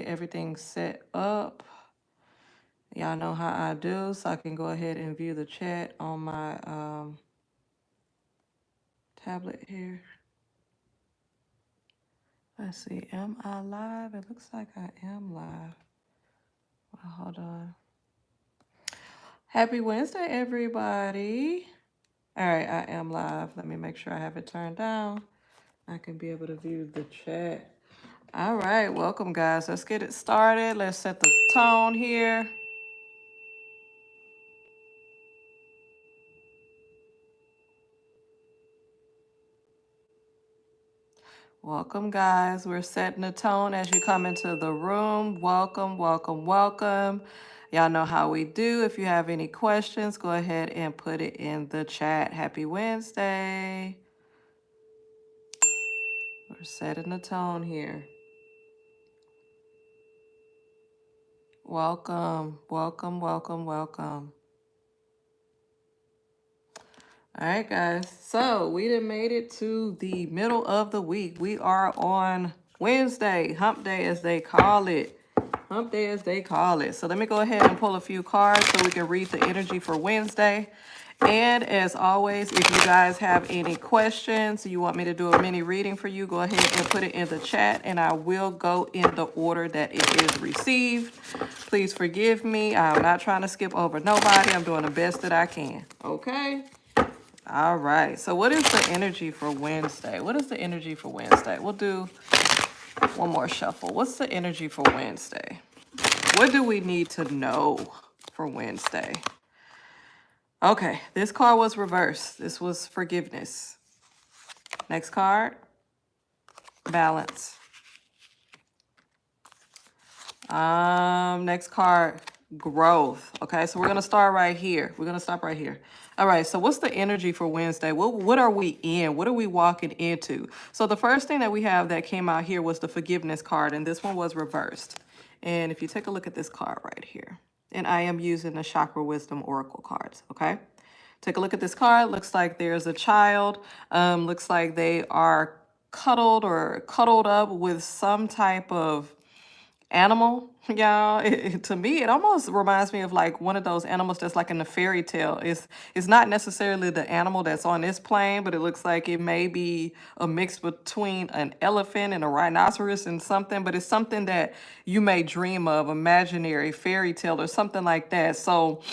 Everything set up. Y'all know how I do, so I can go ahead and view the chat on my tablet here. Let's see, am I live? It looks like I am live. Well, hold on. Happy Wednesday, everybody. All right, I am live. Let me make sure I have it turned down. I can be able to view the chat. All right, welcome, guys. Let's get it started. Let's set the tone here. Welcome, guys. We're setting the tone as you come into the room. Welcome, welcome, welcome. Y'all know how we do. If you have any questions, go ahead and put it in the chat. Happy Wednesday. We're setting the tone here. Welcome, welcome, welcome, welcome. All right, guys. So we done made it to the middle of the week. We are on Wednesday, hump day as they call it. Hump day as they call it. So let me go ahead and pull a few cards so we can read the energy for Wednesday. And as always, if you guys have any questions, you want me to do a mini reading for you, go ahead and put it in the chat and I will go in the order that it is received. Please forgive me. I'm not trying to skip over nobody. I'm doing the best that I can. Okay? All right. So what is the energy for Wednesday? What is the energy for Wednesday? We'll do one more shuffle. What's the energy for Wednesday? What do we need to know for Wednesday? Okay, this card was reversed. This was forgiveness. Next card, balance. Next card, growth. Okay, so we're gonna start right here. We're gonna stop right here. All right, so what's the energy for Wednesday? What are we in? What are we walking into? So the first thing that we have that came out here was the forgiveness card, and this one was reversed. And if you take a look at this card right here, and I am using the Chakra Wisdom Oracle cards, okay? Take a look at this card. Looks like there's a child. Looks like they are cuddled or cuddled up with some type of animal, y'all. To me, it almost reminds me of like one of those animals that's like in the fairy tale. It's not necessarily the animal that's on this plane, but it looks like it may be a mix between an elephant and a rhinoceros and something, but it's something that you may dream of, imaginary fairy tale or something like that. So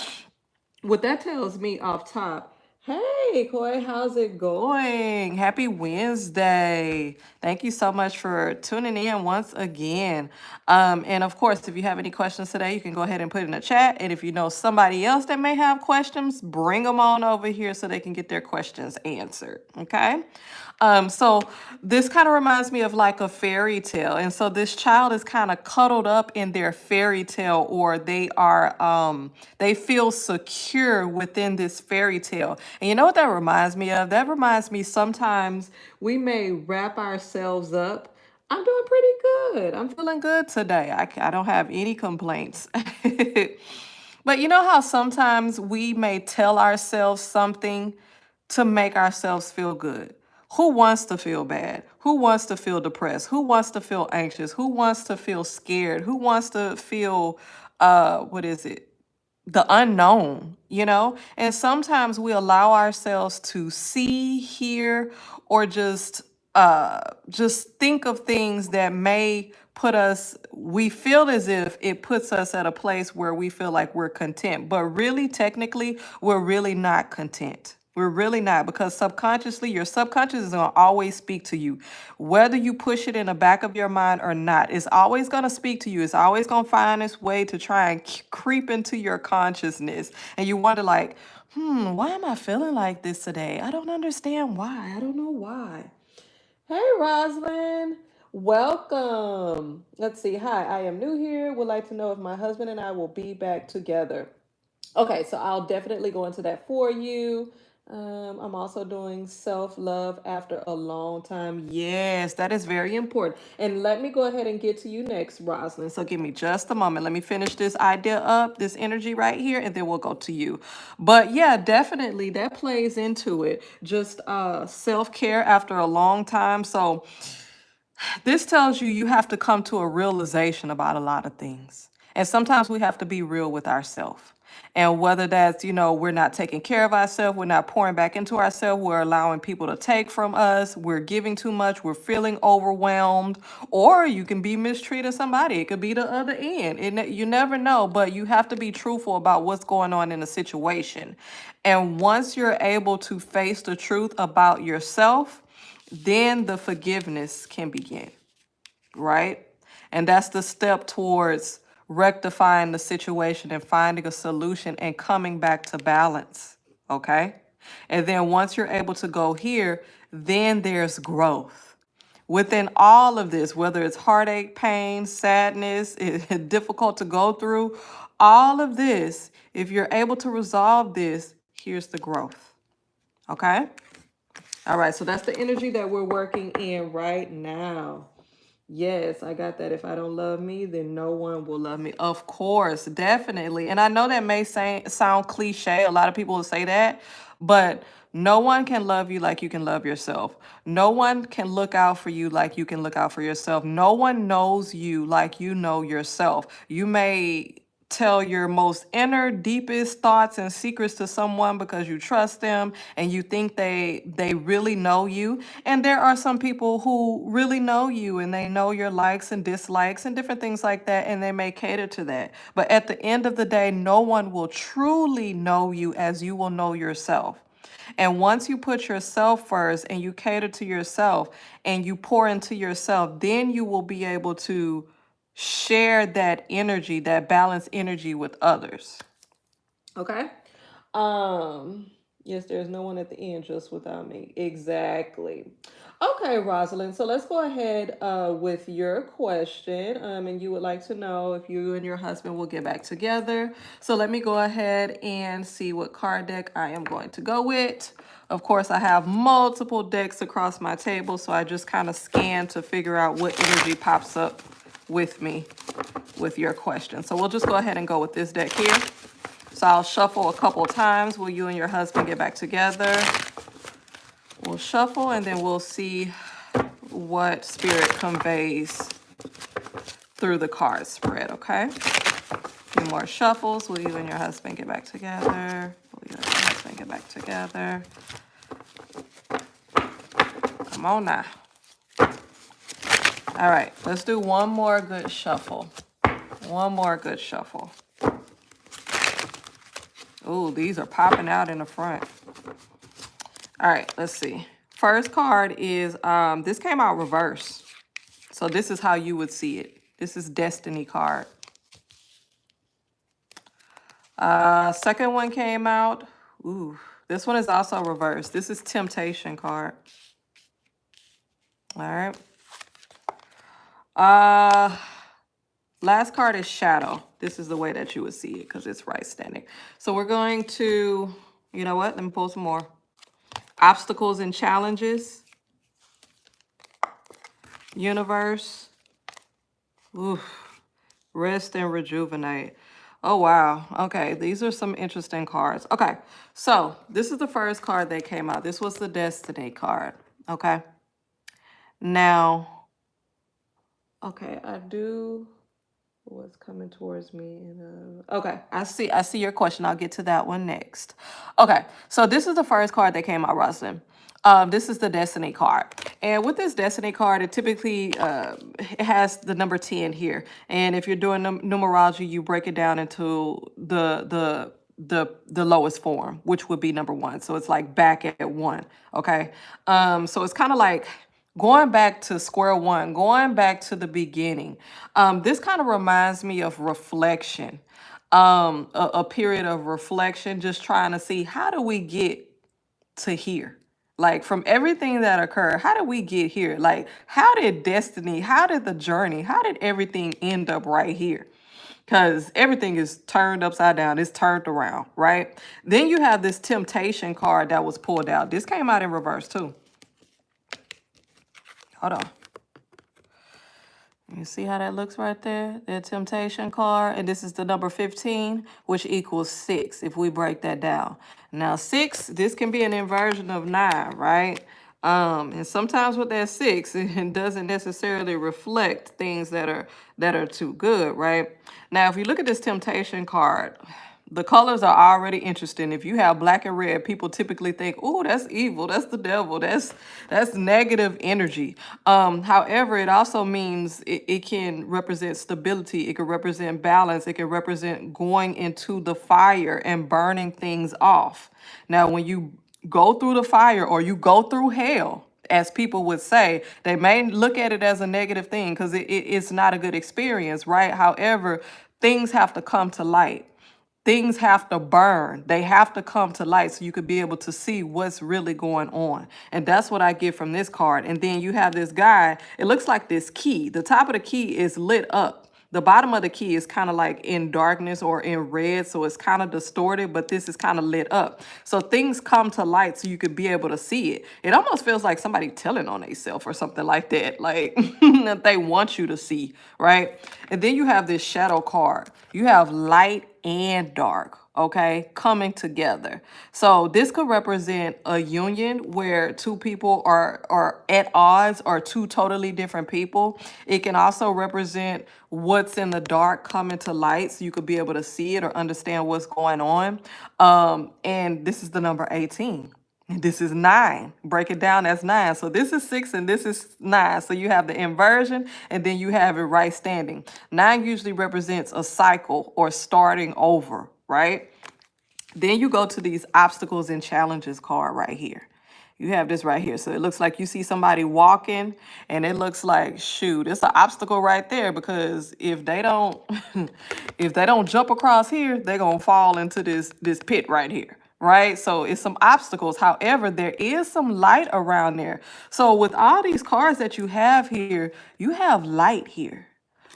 what that tells me off top, hey, Koi, how's it going? Happy Wednesday. Thank you so much for tuning in once again. And of course, if you have any questions today, you can go ahead and put it in the chat. And if you know somebody else that may have questions, bring them on over here so they can get their questions answered. Okay? So this kind of reminds me of like a fairy tale. And so this child is kind of cuddled up in their fairy tale, or they feel secure within this fairy tale. And you know what that reminds me of? That reminds me sometimes we may wrap ourselves up. I'm doing pretty good. I'm feeling good today. I don't have any complaints. But you know how sometimes we may tell ourselves something to make ourselves feel good? Who wants to feel bad? Who wants to feel depressed? Who wants to feel anxious? Who wants to feel scared? Who wants to feel, what is it? The unknown, you know? And sometimes we allow ourselves to see, hear, or just think of things that may put us, we feel as if it puts us at a place where we feel like we're content, but really technically we're really not content. We're really not, because subconsciously, your subconscious is going to always speak to you. Whether you push it in the back of your mind or not, it's always going to speak to you. It's always going to find its way to try and creep into your consciousness. And you wonder like, why am I feeling like this today? I don't understand why. I don't know why. Hey, Rosalind. Welcome. Let's see. Hi, I am new here. Would like to know if my husband and I will be back together. Okay, so I'll definitely go into that for you. I'm also doing self-love after a long time. Yes, that is very important. And let me go ahead and get to you next, Rosalind. So give me just a moment. Let me finish this idea up, this energy right here, and then we'll go to you. But yeah, definitely that plays into it. Just self-care after a long time. So This tells you you have to come to a realization about a lot of things. And sometimes we have to be real with ourselves. And whether that's, we're not taking care of ourselves, we're not pouring back into ourselves, we're allowing people to take from us, we're giving too much, we're feeling overwhelmed, or you can be mistreating somebody. It could be the other end. You never know, but you have to be truthful about what's going on in the situation. And once you're able to face the truth about yourself, then the forgiveness can begin, right? And that's the step towards rectifying the situation and finding a solution and coming back to balance, okay? And then once you're able to go here, then there's growth. Within all of this, whether it's heartache, pain, sadness, difficult to go through, all of this, if you're able to resolve this, here's the growth, okay? All right, so that's the energy that we're working in right now. Yes, I got that. If I don't love me, then no one will love me. Of course, definitely. And I know that may sound cliche. A lot of people will say that, but no one can love you like you can love yourself. No one can look out for you like you can look out for yourself. No one knows you like you know yourself. You may tell your most inner deepest thoughts and secrets to someone because you trust them and you think they really know you, and there are some people who really know you and they know your likes and dislikes and different things like that, and they may cater to that. But at the end of the day, no one will truly know you as you will know yourself. And once you put yourself first and you cater to yourself and you pour into yourself, then you will be able to share that energy, that balanced energy with others. Okay? Yes, there's no one at the end just without me. Exactly. Okay, Rosalind. So let's go ahead with your question. And you would like to know if you and your husband will get back together. So let me go ahead and see what card deck I am going to go with. Of course, I have multiple decks across my table, so I just kind of scan to figure out what energy pops up with me with your question. So we'll just go ahead and go with this deck here. So I'll shuffle a couple times. Will you and your husband get back together? We'll shuffle and then we'll see what spirit conveys through the card spread, okay? A few more shuffles. Will you and your husband get back together? Will you and your husband get back together? Come on now. All right, let's do one more good shuffle. One more good shuffle. Ooh, these are popping out in the front. All right, let's see. First card is, this came out reverse. So this is how you would see it. This is Destiny card. Second one came out. Ooh, this one is also reversed. This is Temptation card. All right. Last card is Shadow. This is the way that you would see it because it's right standing. So we're going to, you know what? Let me pull some more. Obstacles and Challenges. Universe. Oof. Rest and Rejuvenate. Oh, wow. Okay, these are some interesting cards. Okay, so this is the first card that came out. This was the Destiny card. Okay. Now, okay, I do... What's coming towards me? Okay, I see your question. I'll get to that one next. Okay, so this is the first card that came out, Rosalind. This is the Destiny card. And with this Destiny card, it typically it has the number 10 here. And if you're doing numerology, you break it down into the lowest form, which would be number 1. So it's like back at 1. Okay. So it's kind of like going back to square one, going back to the beginning. This kind of reminds me of reflection, a period of reflection, just trying to see how do we get to here? Like from everything that occurred, how did we get here? Like how did destiny, how did the journey, how did everything end up right here? Because everything is turned upside down. It's turned around, right? Then you have this Temptation card that was pulled out. This came out in reverse too. Hold on. You see how that looks right there? The Temptation card. And this is the number 15, which equals 6 if we break that down. Now 6, this can be an inversion of 9, right? And sometimes with that 6, it doesn't necessarily reflect things that are too good, right? Now, if you look at this temptation card, the colors are already interesting. If you have black and red, people typically think, "Oh, that's evil. That's the devil. That's negative energy." However, it also means it can represent stability. It can represent balance. It can represent going into the fire and burning things off. Now, when you go through the fire or you go through hell, as people would say, they may look at it as a negative thing because it's not a good experience, right? However, things have to come to light. Things have to burn. They have to come to light so you could be able to see what's really going on. And that's what I get from this card. And then you have this guy. It looks like this key. The top of the key is lit up. The bottom of the key is kind of like in darkness or in red, so it's kind of distorted, but this is kind of lit up. So things come to light so you could be able to see it. It almost feels like somebody telling on themselves or something like that, like that they want you to see, right? And then you have this shadow card. You have light and dark, okay, coming together. So this could represent a union where two people are at odds or two totally different people. It can also represent what's in the dark coming to light so you could be able to see it or understand what's going on. And this is the number 18. This is 9. Break it down, that's 9. So this is 6 and this is 9. So you have the inversion and then you have it right standing. 9 usually represents a cycle or starting over, right? Then you go to these obstacles and challenges card right here. You have this right here. So it looks like you see somebody walking and it looks like, shoot, it's an obstacle right there because if they don't if they don't jump across here, they're going to fall into this pit right here. Right? So it's some obstacles. However, there is some light around there. So with all these cards that you have here, you have light here,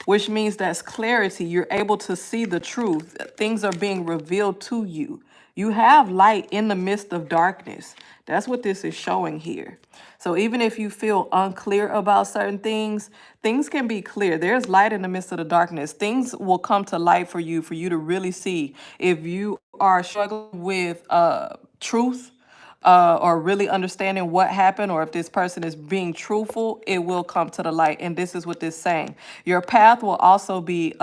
which means that's clarity. You're able to see the truth. Things are being revealed to you. You have light in the midst of darkness. That's what this is showing here. So even if you feel unclear about certain things, things can be clear. There's light in the midst of the darkness. Things will come to light for you to really see. If you are struggling with truth, or really understanding what happened, or if this person is being truthful, it will come to the light. And this is what this is saying. Your path will also be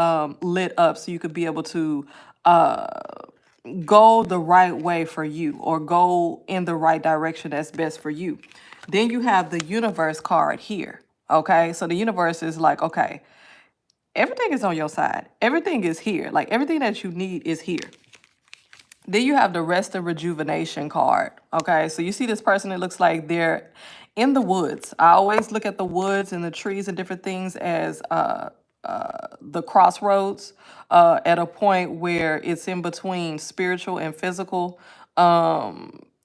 lit up so you could be able to go the right way for you or go in the right direction that's best for you. Then you have the universe card here. Okay, so the universe is like, okay, everything is on your side. Everything is here. Like everything that you need is here. Then you have the rest and rejuvenation card. Okay, so you see this person, it looks like they're in the woods. I always look at the woods and the trees and different things as the crossroads, at a point where it's in between spiritual and physical.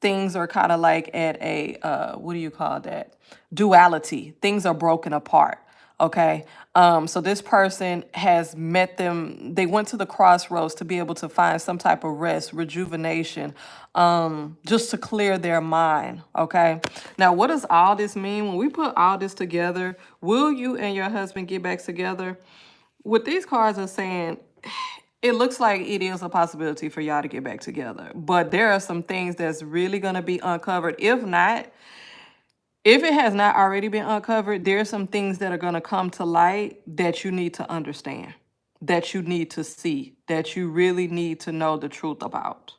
Things are kind of like at a, what do you call that? Duality. Things are broken apart. Okay. So this person has met them. They went to the crossroads to be able to find some type of rest, rejuvenation, just to clear their mind. Okay. Now, what does all this mean? When we put all this together, will you and your husband get back together? What these cards are saying, it looks like it is a possibility for y'all to get back together. But there are some things that's really going to be uncovered. If it has not already been uncovered, there are some things that are going to come to light that you need to understand, that you need to see, that you really need to know the truth about.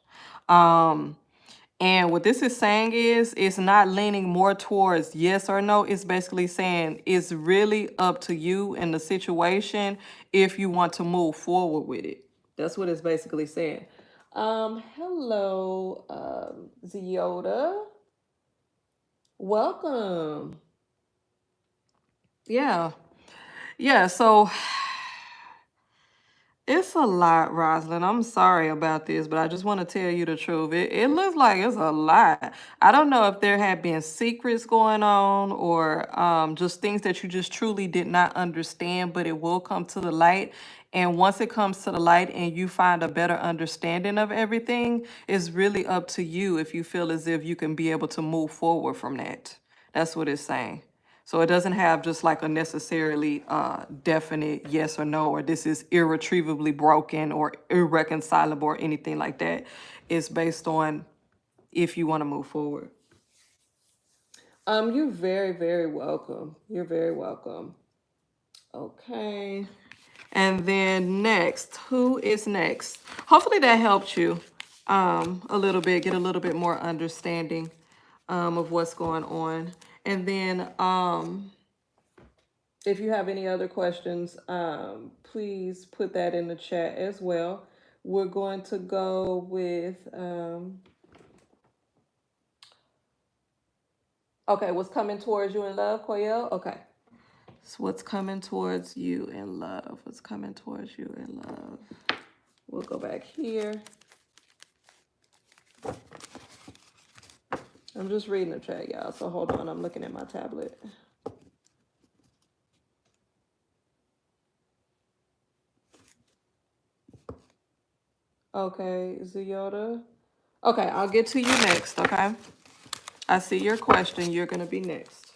And what this is saying is it's not leaning more towards yes or no. It's basically saying it's really up to you and the situation if you want to move forward with it. That's what it's basically saying. Hello, Ziyoda. Welcome. Yeah. Yeah, so it's a lot, Rosalind. I'm sorry about this, but I just want to tell you the truth. It looks like it's a lot. I don't know if there had been secrets going on or just things that you just truly did not understand, but it will come to the light. And once it comes to the light and you find a better understanding of everything, it's really up to you if you feel as if you can be able to move forward from that. That's what it's saying. So it doesn't have just like a necessarily definite yes or no, or this is irretrievably broken or irreconcilable or anything like that. It's based on if you want to move forward. You're very, very welcome. You're very welcome. Okay. And then next, who is next? Hopefully that helped you a little bit, get a little bit more understanding of what's going on. And then if you have any other questions, please put that in the chat as well. We're going to go with, okay, what's coming towards you in love, 𝐾𝐲? Okay. So what's coming towards you in love? What's coming towards you in love? We'll go back here. I'm just reading the chat, y'all. So hold on. I'm looking at my tablet. Okay, Ziyoda. Okay, I'll get to you next, okay? I see your question. You're going to be next.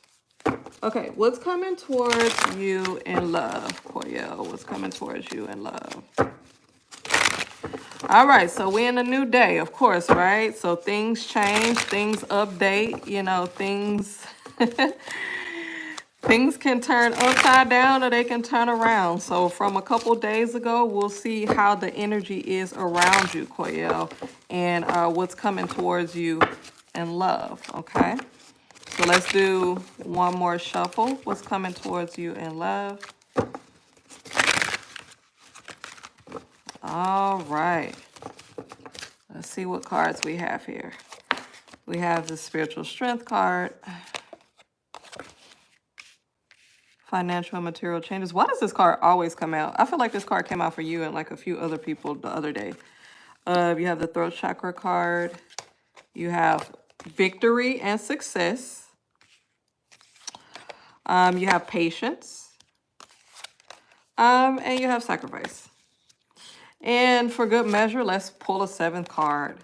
Okay, what's coming towards you in love, 𝐾𝐲? What's coming towards you in love? All right, so we're in a new day, of course, right? So things change, things update, you know, things things can turn upside down or they can turn around. So from a couple days ago, we'll see how the energy is around you, 𝐾𝐲, and what's coming towards you in love, okay? So let's do one more shuffle. What's coming towards you in love? All right. Let's see what cards we have here. We have the Spiritual Strength card. Financial and material changes. Why does this card always come out? I feel like this card came out for you and like a few other people the other day. You have the Throat Chakra card. You have victory and success. You have patience. And you have sacrifice. And for good measure, let's pull a seventh card.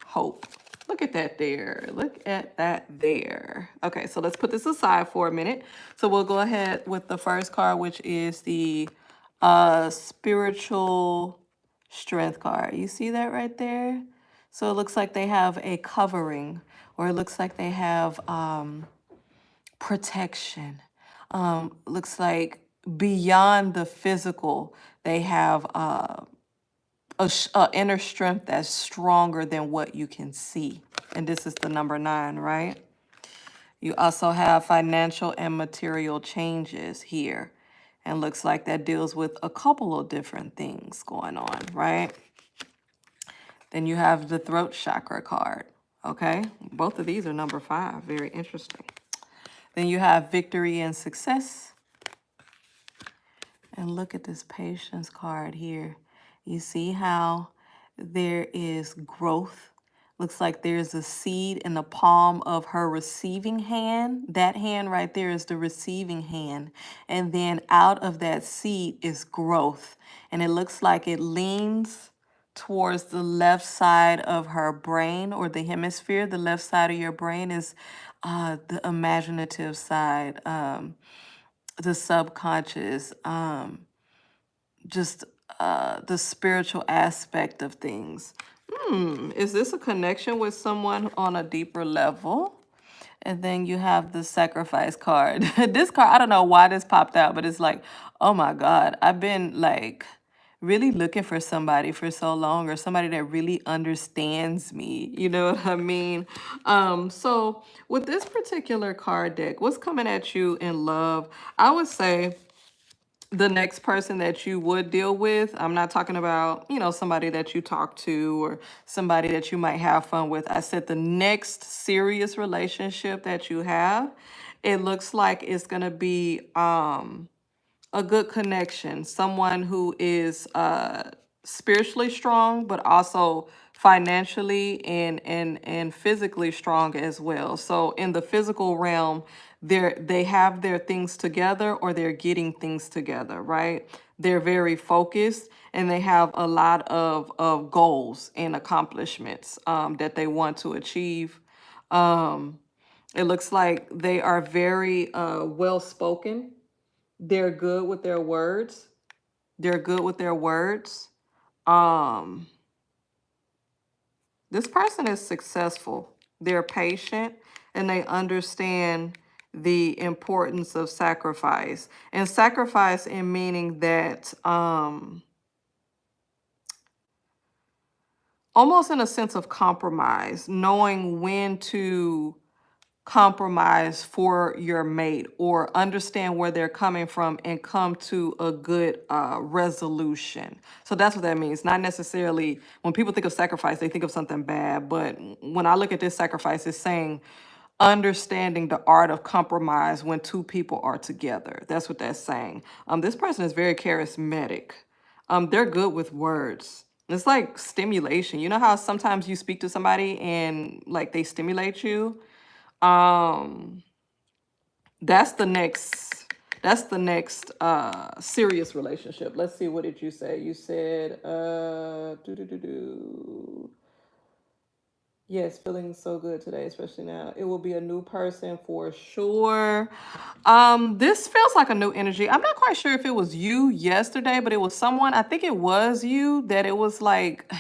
Hope. Look at that there. Look at that there. Okay, so let's put this aside for a minute. So we'll go ahead with the first card, which is the Spiritual Strength card. You see that right there? So it looks like they have a covering, or it looks like they have protection. Looks like beyond the physical, they have a inner strength that's stronger than what you can see. And this is the number 9, right? You also have financial and material changes here. And looks like that deals with a couple of different things going on, right? Then you have the Throat Chakra card, okay? Both of these are number 5. Very interesting. Then you have victory and success. And look at this patience card here. You see how there is growth. Looks like there's a seed in the palm of her receiving hand. That hand right there is the receiving hand. And then out of that seed is growth. And it looks like it leans towards the left side of her brain, or the hemisphere. The left side of your brain is the imaginative side, the subconscious, just the spiritual aspect of things. Is this a connection with someone on a deeper level? And then you have the sacrifice card. This card, I don't know why this popped out, but it's like, oh my God, I've been like really looking for somebody for so long, or somebody that really understands me. You know what I mean? So with this particular card deck, what's coming at you in love? I would say the next person that you would deal with, I'm not talking about, you know, somebody that you talk to or somebody that you might have fun with. I said the next serious relationship that you have, it looks like it's going to be a good connection, someone who is spiritually strong, but also financially and physically strong as well. So in the physical realm, they have their things together, or they're getting things together, right? They're very focused, and they have a lot of goals and accomplishments that they want to achieve. It looks like they are very well spoken. They're good with their words. They're good with their words. This person is successful. They're patient, and they understand the importance of sacrifice. And sacrifice in meaning that almost in a sense of compromise, knowing when to compromise for your mate or understand where they're coming from and come to a good resolution. So that's what that means. Not necessarily when people think of sacrifice, they think of something bad. But when I look at this sacrifice, it's saying understanding the art of compromise when two people are together. That's what that's saying. This person is very charismatic. They're good with words. It's like stimulation. You know how sometimes you speak to somebody and like they stimulate you? Um, that's the next serious relationship. Let's see, what did you say? You said yes, feeling so good today, especially now. It will be a new person for sure. This feels like a new energy. I'm not quite sure if it was you yesterday, but it was someone, I think it was you, that it was like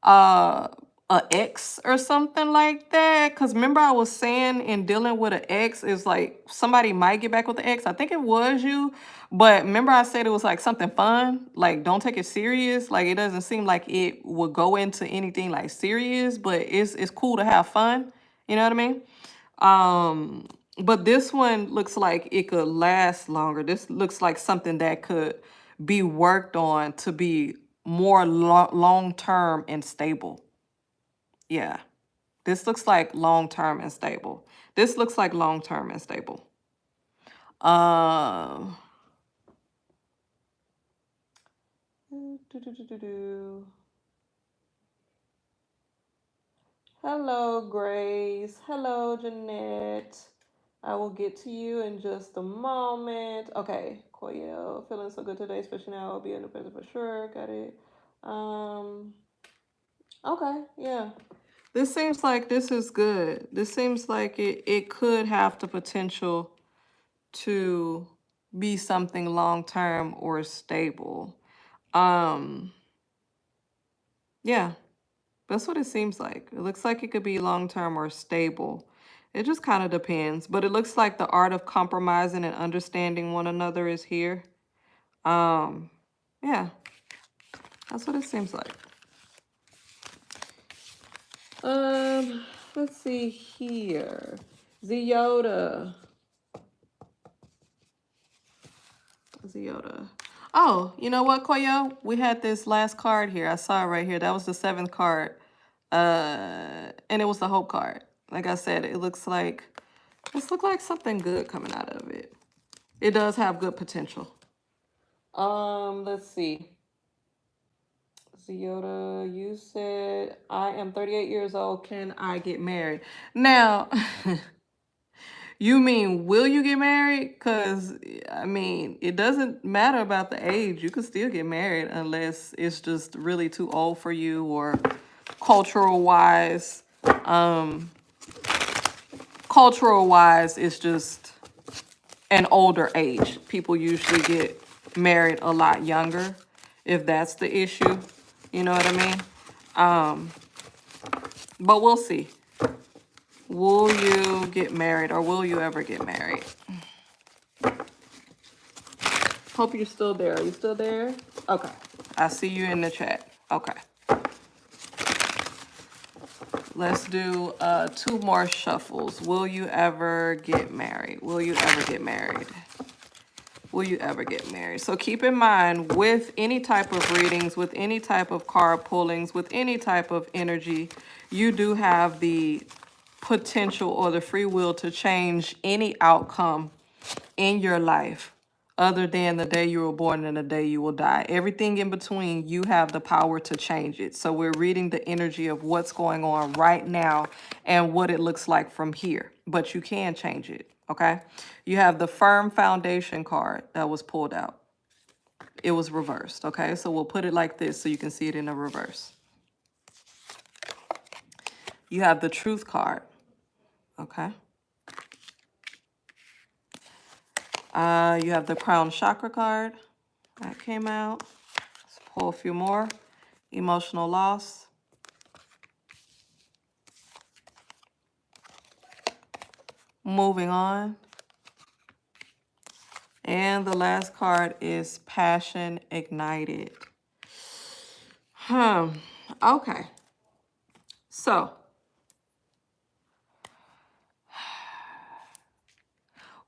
uh a ex or something like that. Because remember I was saying in dealing with an ex is like somebody might get back with the ex. I think it was you, but remember I said it was like something fun, like don't take it serious. Like it doesn't seem like it would go into anything like serious, but it's cool to have fun, you know what I mean? But this one looks like it could last longer. This looks like something that could be worked on to be more long term and stable. Yeah. This looks like long term and stable. This looks like long term and stable. Uh, Hello, Grace. Hello, Jeanette. I will get to you in just a moment. Okay, 𝐘𝐨𝐿, feeling so good today, especially now. I'll be in the present for sure. Got it. Okay, yeah. This seems like this is good. This seems like it could have the potential to be something long term or stable. Yeah, that's what it seems like. It looks like it could be long term or stable. It just kind of depends. But it looks like the art of compromising and understanding one another is here. Yeah, that's what it seems like. Let's see here. 𝐬𝐬. Oh, you know what, 𝐘𝐨𝐿? We had this last card here. I saw it right here. That was the 7th card. And it was the hope card. Like I said, it looks like something good coming out of it. It does have good potential. Let's see. 𝐬𝐬, you said, I am 38 years old. Can I get married? Now, you mean, will you get married? Because, I mean, it doesn't matter about the age. You can still get married unless it's just really too old for you or cultural-wise. Cultural-wise, it's just an older age. People usually get married a lot younger, if that's the issue. You know what I mean? But we'll see. Will you get married, or will you ever get married? Hope you're still there. Are you still there? Okay. I see you in the chat. Okay. Let's do 2 more shuffles. Will you ever get married? Will you ever get married? Will you ever get married? So keep in mind, with any type of readings, with any type of card pullings, with any type of energy, you do have the potential or the free will to change any outcome in your life other than the day you were born and the day you will die. Everything in between, you have the power to change it. So we're reading the energy of what's going on right now and what it looks like from here. But you can change it, okay? You have the firm foundation card that was pulled out. It was reversed, okay? So we'll put it like this so you can see it in the reverse. You have the truth card, okay? You have the crown chakra card that came out. Let's pull a few more. Emotional loss. moving on. And the last card is passion ignited. Okay. So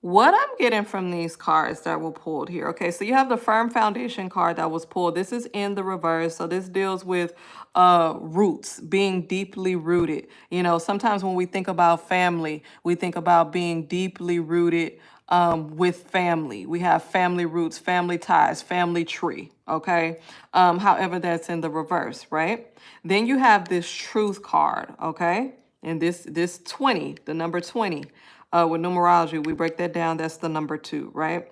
what I'm getting from these cards that were pulled here. Okay, so you have the firm foundation card that was pulled. This is in the reverse. So this deals with roots, being deeply rooted. You know, sometimes when we think about family, we think about being deeply rooted with family. We have family roots, family ties, family tree. Okay. However, that's in the reverse, right? Then you have this truth card. Okay. And this 20, the number 20. With numerology, we break that down. That's the number 2, right?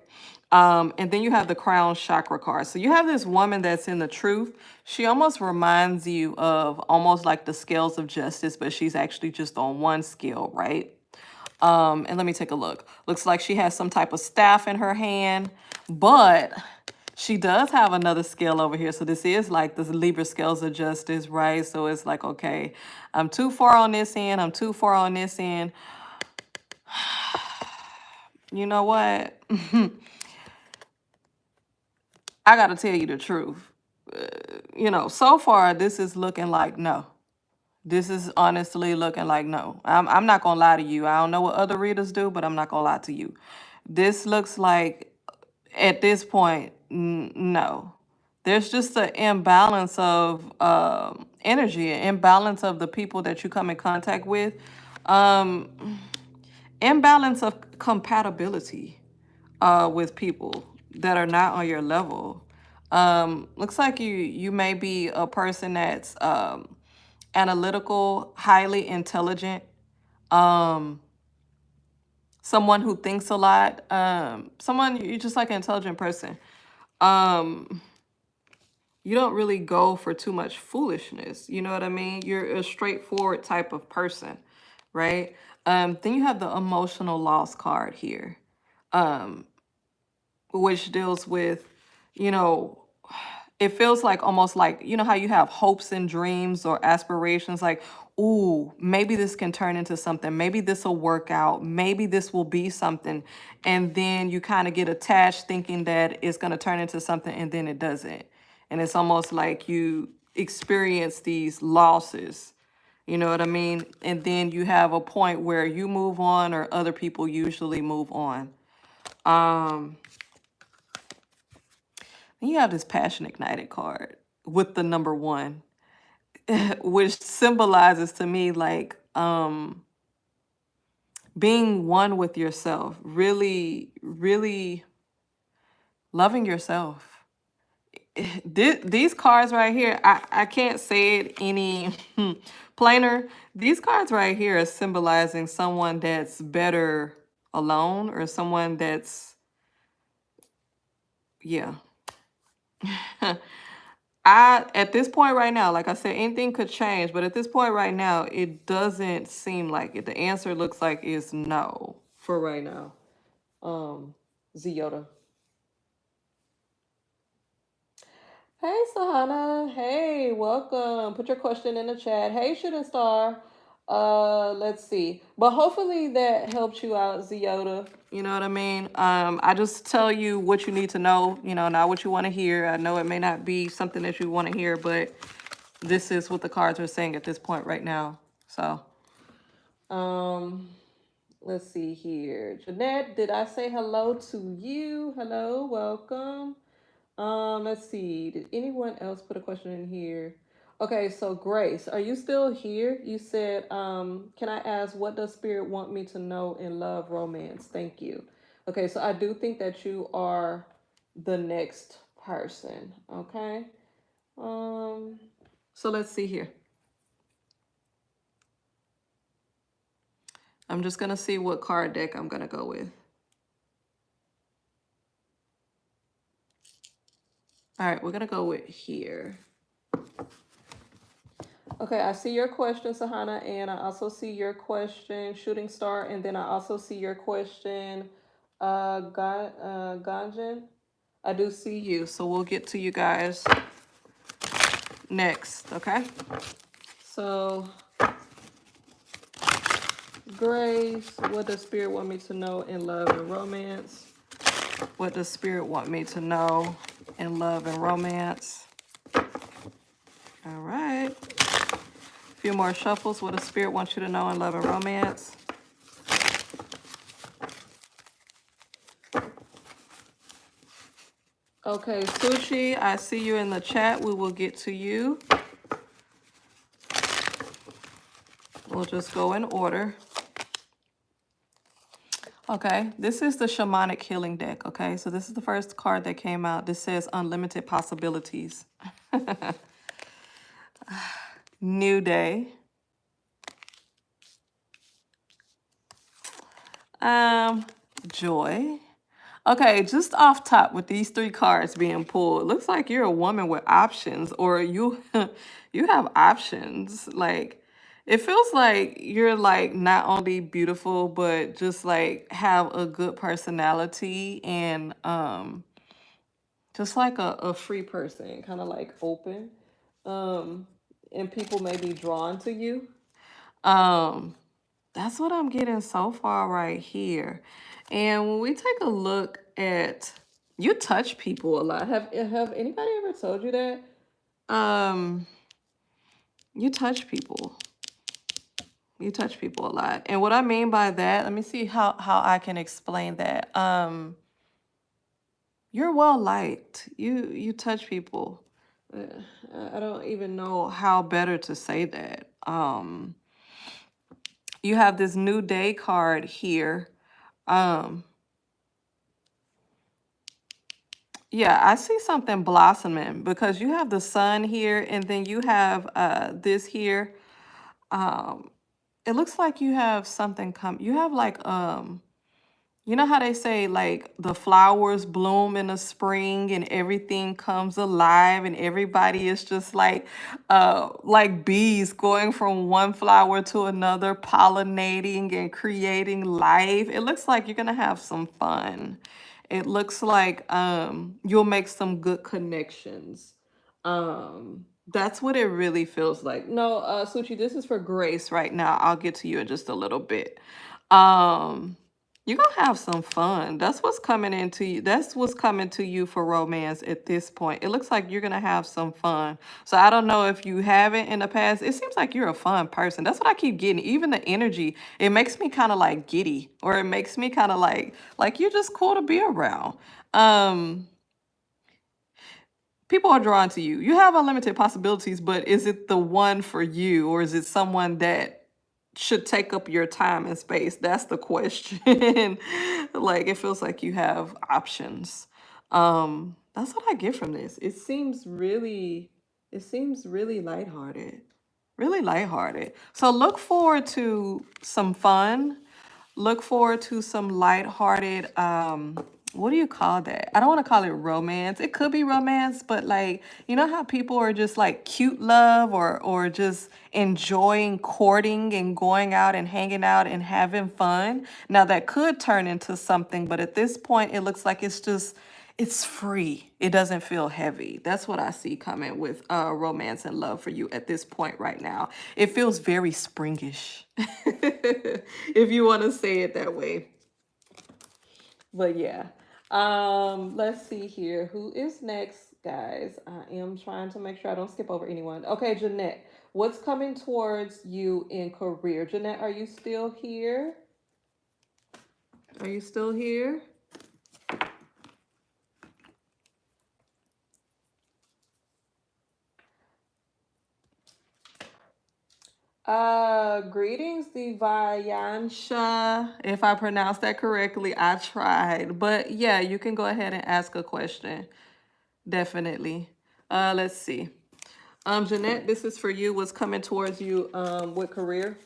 And then you have the crown chakra card. So you have this woman that's in the truth. She almost reminds you of almost like the scales of justice, but she's actually just on one scale, right? And let me take a look. Looks like she has some type of staff in her hand, but she does have another scale over here. So this is like the Libra scales of justice, right? So it's like, okay, I'm too far on this end. I'm too far on this end. You know what? I got to tell you the truth. You know, so far, this is looking like no. This is honestly looking like no. I'm not going to lie to you. I don't know what other readers do, but I'm not going to lie to you. This looks like, at this point, no. There's just an imbalance of energy, an imbalance of the people that you come in contact with. Imbalance of compatibility with people that are not on your level. Looks like you may be a person that's analytical, highly intelligent, someone who thinks a lot, you're just like an intelligent person. You don't really go for too much foolishness. You know what I mean? You're a straightforward type of person, right? Then you have the emotional loss card here, which deals with, you know, it feels like almost like, you know, how you have hopes and dreams or aspirations like, ooh, maybe this can turn into something. Maybe this will work out. Maybe this will be something. And then you kind of get attached thinking that it's going to turn into something, and then it doesn't. And it's almost like you experience these losses. You know what I mean? And then you have a point where you move on, or other people usually move on. Then you have this passion ignited card with the number 1, which symbolizes to me like being one with yourself, really, really loving yourself. These cards right here, I can't say it any plainer. These cards right here are symbolizing someone that's better alone, or someone that's, yeah. At this point right now, like I said, anything could change, but at this point right now, it doesn't seem like it. The answer looks like is no for right now. Yoda. Hey, Sahana. Hey, welcome. Put your question in the chat. Hey, Shooting Star. Let's see. But hopefully that helps you out, Yoda. You know what I mean? I just tell you what you need to know, you know, not what you want to hear. I know it may not be something that you want to hear, but this is what the cards are saying at this point right now. So, let's see here. Jeanette, did I say hello to you? Hello, welcome. Let's see. Did anyone else put a question in here? Okay, so Grace, are you still here? You said, can I ask, what does Spirit want me to know in love, romance? Thank you. Okay, so I do think that you are the next person. Okay. So let's see here. I'm just gonna see what card deck I'm gonna go with. All right, we're gonna go with here. Okay, I see your question, Sahana, and I also see your question, Shooting Star, and then I also see your question, Ganjan. I do see you, so we'll get to you guys next, okay? So Grace, what does Spirit want me to know in love and romance? What does Spirit want me to know in love and romance? All right. A few more shuffles. What does Spirit want you to know in love and romance? Okay, Sushi, I see you in the chat. We will get to you. We'll just go in order. Okay, this is the Shamanic Healing deck, okay? So this is the first card that came out. This says Unlimited Possibilities. New Day. Joy. Okay, just off top with these three cards being pulled, looks like you're a woman with options, or you you have options. Like, it feels like you're like not only beautiful, but just like have a good personality and just like a free person, kind of like open. And people may be drawn to you. That's what I'm getting so far right here. And when we take a look at, you touch people a lot. Have anybody ever told you that? You touch people. You touch people a lot. And what I mean by that, let me see how I can explain that. You're well liked. You touch people. I don't even know how better to say that. You have this New Day card here. Yeah, I see something blossoming because you have the sun here and then you have this here. It looks like you have something you have like you know how they say like the flowers bloom in the spring and everything comes alive and everybody is just like bees going from one flower to another, pollinating and creating life. It looks like you're gonna have some fun. It looks like you'll make some good connections. That's what it really feels like. No, Suchi, this is for Grace right now. I'll get to you in just a little bit. Um, you're gonna have some fun. That's what's coming into you. That's what's coming to you for romance at this point. It looks like you're gonna have some fun. So I don't know if you haven't in the past. It seems like you're a fun person. That's what I keep getting. Even the energy, it makes me kind of like giddy, or it makes me kind of like you're just cool to be around. Um, People are drawn to you. You have unlimited possibilities, but is it the one for you, or is it someone that should take up your time and space? That's the question. Like, it feels like you have options. That's what I get from this. It seems really lighthearted. Really lighthearted. So look forward to some fun. Look forward to some lighthearted, what do you call that? I don't want to call it romance. It could be romance, but like, you know how people are just like cute love or just enjoying courting and going out and hanging out and having fun. Now that could turn into something, but at this point it looks like it's free. It doesn't feel heavy. That's what I see coming with romance and love for you at this point right now. It feels very springish, if you want to say it that way. But yeah. Let's see here. Who is next, guys? I am trying to make sure I don't skip over anyone. Okay, Jeanette, what's coming towards you in career? Jeanette, are you still here? Are you still here? Greetings, Divayansha. If I pronounced that correctly, I tried. But yeah, you can go ahead and ask a question. Definitely. Let's see. Jeanette, this is for you. What's coming towards you with career?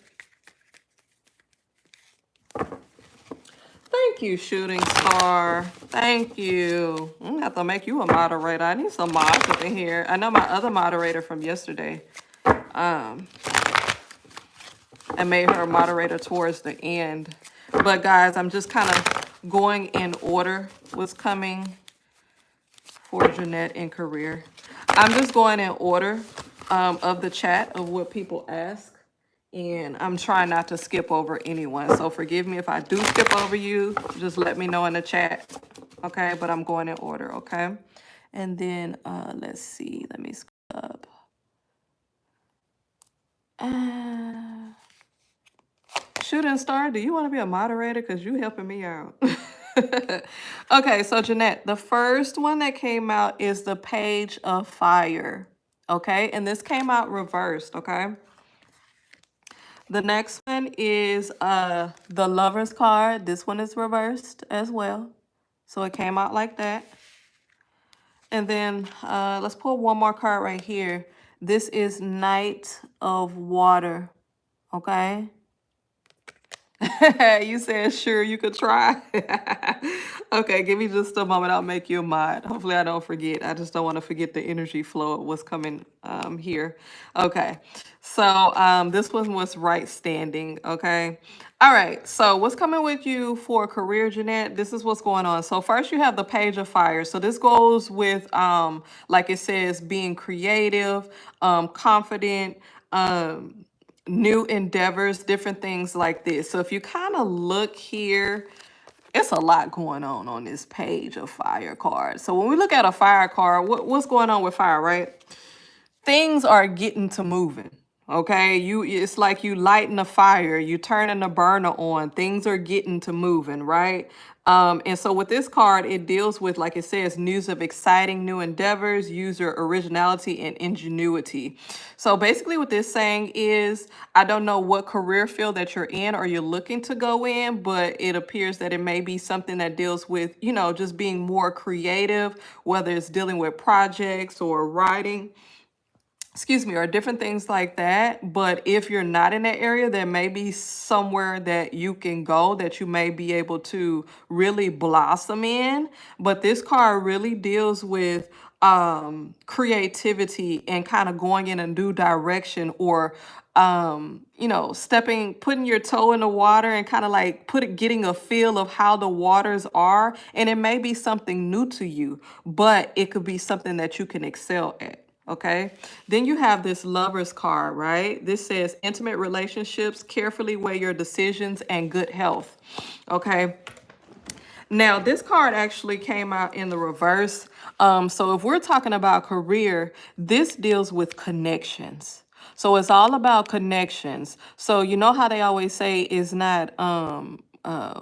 Thank you, Shooting Star. Thank you. I'm gonna have to make you a moderator. I need some mods up in here. I know my other moderator from yesterday. I made her a moderator towards the end. But guys, I'm just kind of going in order what's coming for Jeanette in career. I'm just going in order of the chat of what people ask. And I'm trying not to skip over anyone. So forgive me if I do skip over you. Just let me know in the chat. Okay, but I'm going in order, okay? And then let's see. Let me scroll up. Shooting Star, do you want to be a moderator? Because you helping me out. Okay, so Jeanette, the first one that came out is the Page of Fire. Okay, and this came out reversed, okay? The next one is the Lover's card. This one is reversed as well. So it came out like that. And then let's pull one more card right here. This is Knight of Water. Okay. You said sure you could try. Okay, give me just a moment. I'll make you a mod. Hopefully I don't forget. I just don't want to forget the energy flow of what's coming here. Okay, so this one was right standing. Okay. All right, so what's coming with you for career, Jeanette? This is what's going on. So first you have the Page of Fire. So this goes with, like it says, being creative, confident, new endeavors, different things like this. So if you kind of look here, it's a lot going on this Page of Fire card. So when we look at a fire card, what's going on with fire, right? Things are getting to moving. Okay, it's like you lighting a fire, you turning the burner on, things are getting to moving, right? And so with this card, it deals with, like it says, news of exciting new endeavors, user originality and ingenuity. So basically what this saying is, I don't know what career field that you're in or you're looking to go in, but it appears that it may be something that deals with, you know, just being more creative, whether it's dealing with projects or writing, excuse me, or different things like that. But if you're not in that area, there may be somewhere that you can go that you may be able to really blossom in. But this card really deals with creativity and kind of going in a new direction, or you know, putting your toe in the water and kind of like getting a feel of how the waters are. And it may be something new to you, but it could be something that you can excel at. Okay, then you have this Lover's card, right? This says intimate relationships, carefully weigh your decisions, and good health. Okay, now this card actually came out in the reverse. So if we're talking about career, this deals with connections. So it's all about connections. So you know how they always say it's not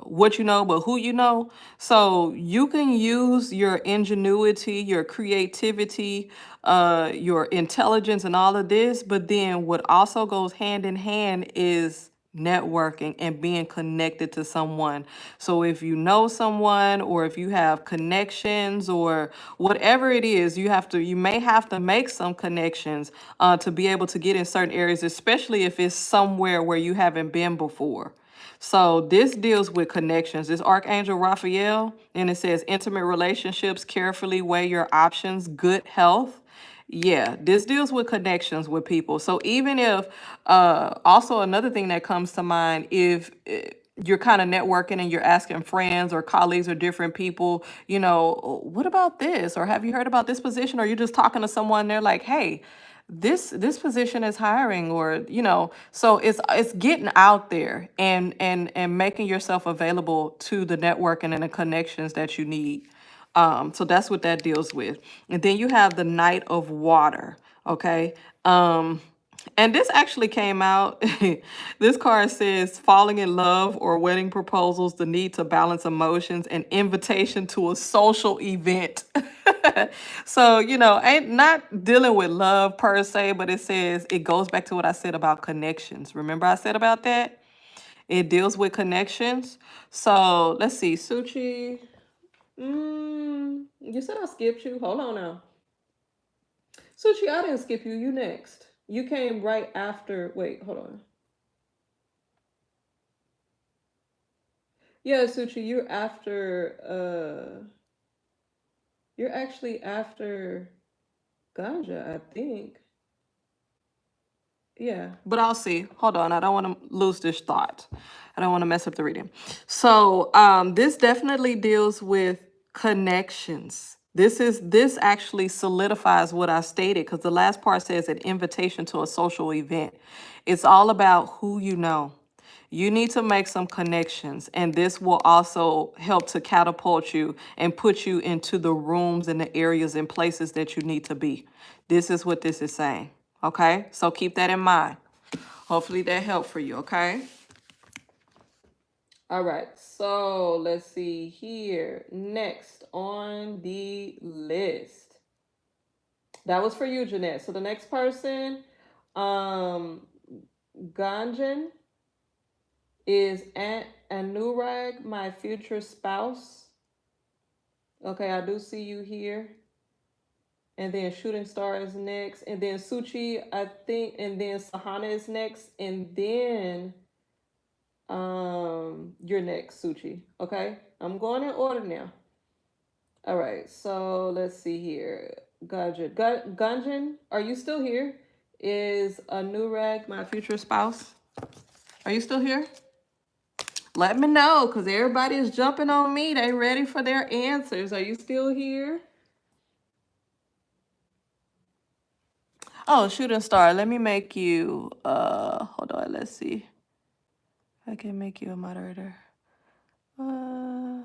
what you know, but who you know. So you can use your ingenuity, your creativity, your intelligence, and all of this. But then what also goes hand in hand is networking and being connected to someone. So if you know someone, or if you have connections, or whatever it is, you may have to make some connections to be able to get in certain areas, especially if it's somewhere where you haven't been before. So this deals with connections. This Archangel Raphael, and it says intimate relationships, carefully weigh your options, good health. Yeah, this deals with connections with people. So even if, also another thing that comes to mind, if you're kind of networking and you're asking friends or colleagues or different people, you know, what about this? Or have you heard about this position? Or you're just talking to someone, they're like, hey, this position is hiring, or you know, so it's getting out there and making yourself available to the networking and the connections that you need. So that's what that deals with. And then you have the Knight of Water. Okay. And this actually came out. This card says falling in love or wedding proposals, the need to balance emotions, and invitation to a social event. So, you know, ain't not dealing with love per se, but it says it goes back to what I said about connections. Remember I said about that? It deals with connections. So let's see, Suchi. You said I skipped you. Hold on now. Sushi, I didn't skip you. You next. You came right after. Wait, hold on. Yeah, Suchi, you're after. You're actually after Ganja, I think. Yeah, but I'll see. Hold on. I don't want to lose this thought. I don't want to mess up the reading. So, this definitely deals with connections. This actually solidifies what I stated because the last part says an invitation to a social event. It's all about who you know. You need to make some connections, and this will also help to catapult you and put you into the rooms and the areas and places that you need to be. This is what this is saying. Okay? So keep that in mind. Hopefully that helped for you, okay? All right, so let's see here. Next on the list. That was for you, Jeanette. So the next person, Ganjan, is Anurag, my future spouse. Okay, I do see you here. And then Shooting Star is next. And then Suchi, I think, and then Sahana is next. And then you're next, Suchi. Okay? I'm going in order now. All right, so let's see here. Ganjan, are you still here? Is Anurag my future spouse? Are you still here? Let me know, because everybody is jumping on me. They ready for their answers. Are you still here? Oh, Shooting Star, let me make you, hold on, let's see. I can make you a moderator. Oh,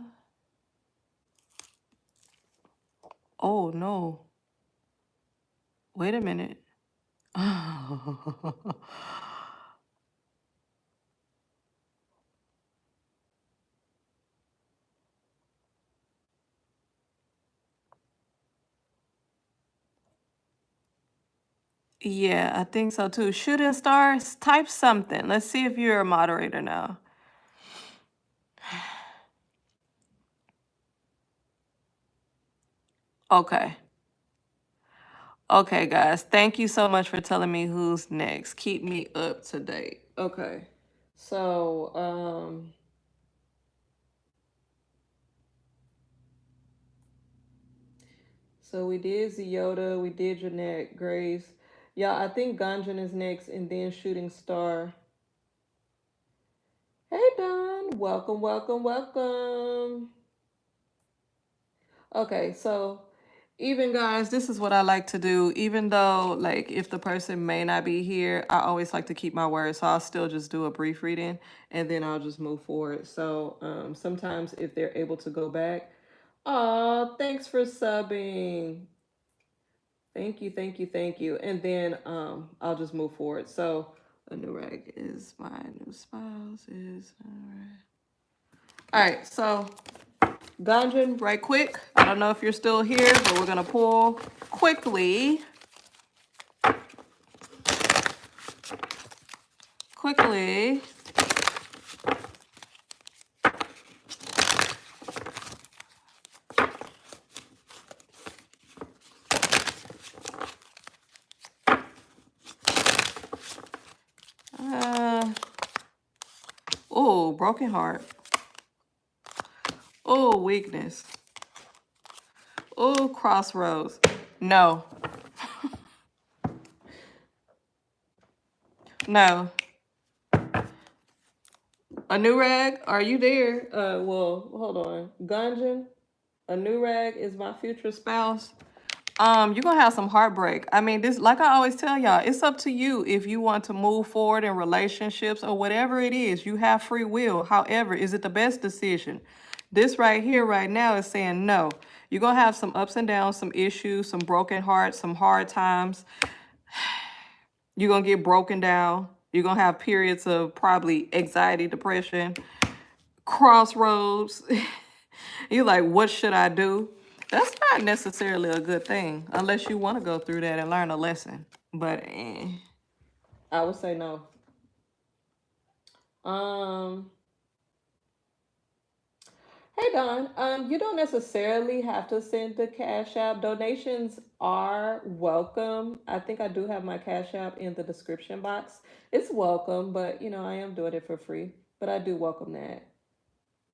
no. Wait a minute. Yeah, I think so too. Shooting Stars, type something. Let's see if you're a moderator now. Okay. Okay, guys. Thank you so much for telling me who's next. Keep me up to date. Okay. So, we did Ziyoda, we did Jeanette, Grace. Yeah, I think Ganjan is next and then Shooting Star. Hey Don, welcome, welcome, welcome. Okay, so even guys, this is what I like to do. Even though, like, if the person may not be here, I always like to keep my word. So I'll still just do a brief reading and then I'll just move forward. So sometimes if they're able to go back, oh, thanks for subbing. Thank you, thank you, thank you. And then I'll just move forward. So Anurag is my new spouse. All right, so Ganjan, right quick. I don't know if you're still here, but we're gonna pull quickly. Quickly. Oh, broken heart. Oh, weakness. Oh, crossroads. No. No. Anurag, are you there? Well, hold on. Ganjan, Anurag is my future spouse. You're gonna have some heartbreak. I mean, this, like I always tell y'all, it's up to you if you want to move forward in relationships or whatever it is. You have free will. However, is it the best decision? This right here, right now, is saying no. You're gonna have some ups and downs, some issues, some broken hearts, some hard times. You're gonna get broken down. You're gonna have periods of probably anxiety, depression, crossroads. You're like, what should I do? That's not necessarily a good thing unless you want to go through that and learn a lesson. But I would say no. Hey Don, you don't necessarily have to send the Cash App. Donations are welcome. I think I do have my Cash App in the description box. It's welcome, but you know, I am doing it for free. But I do welcome that.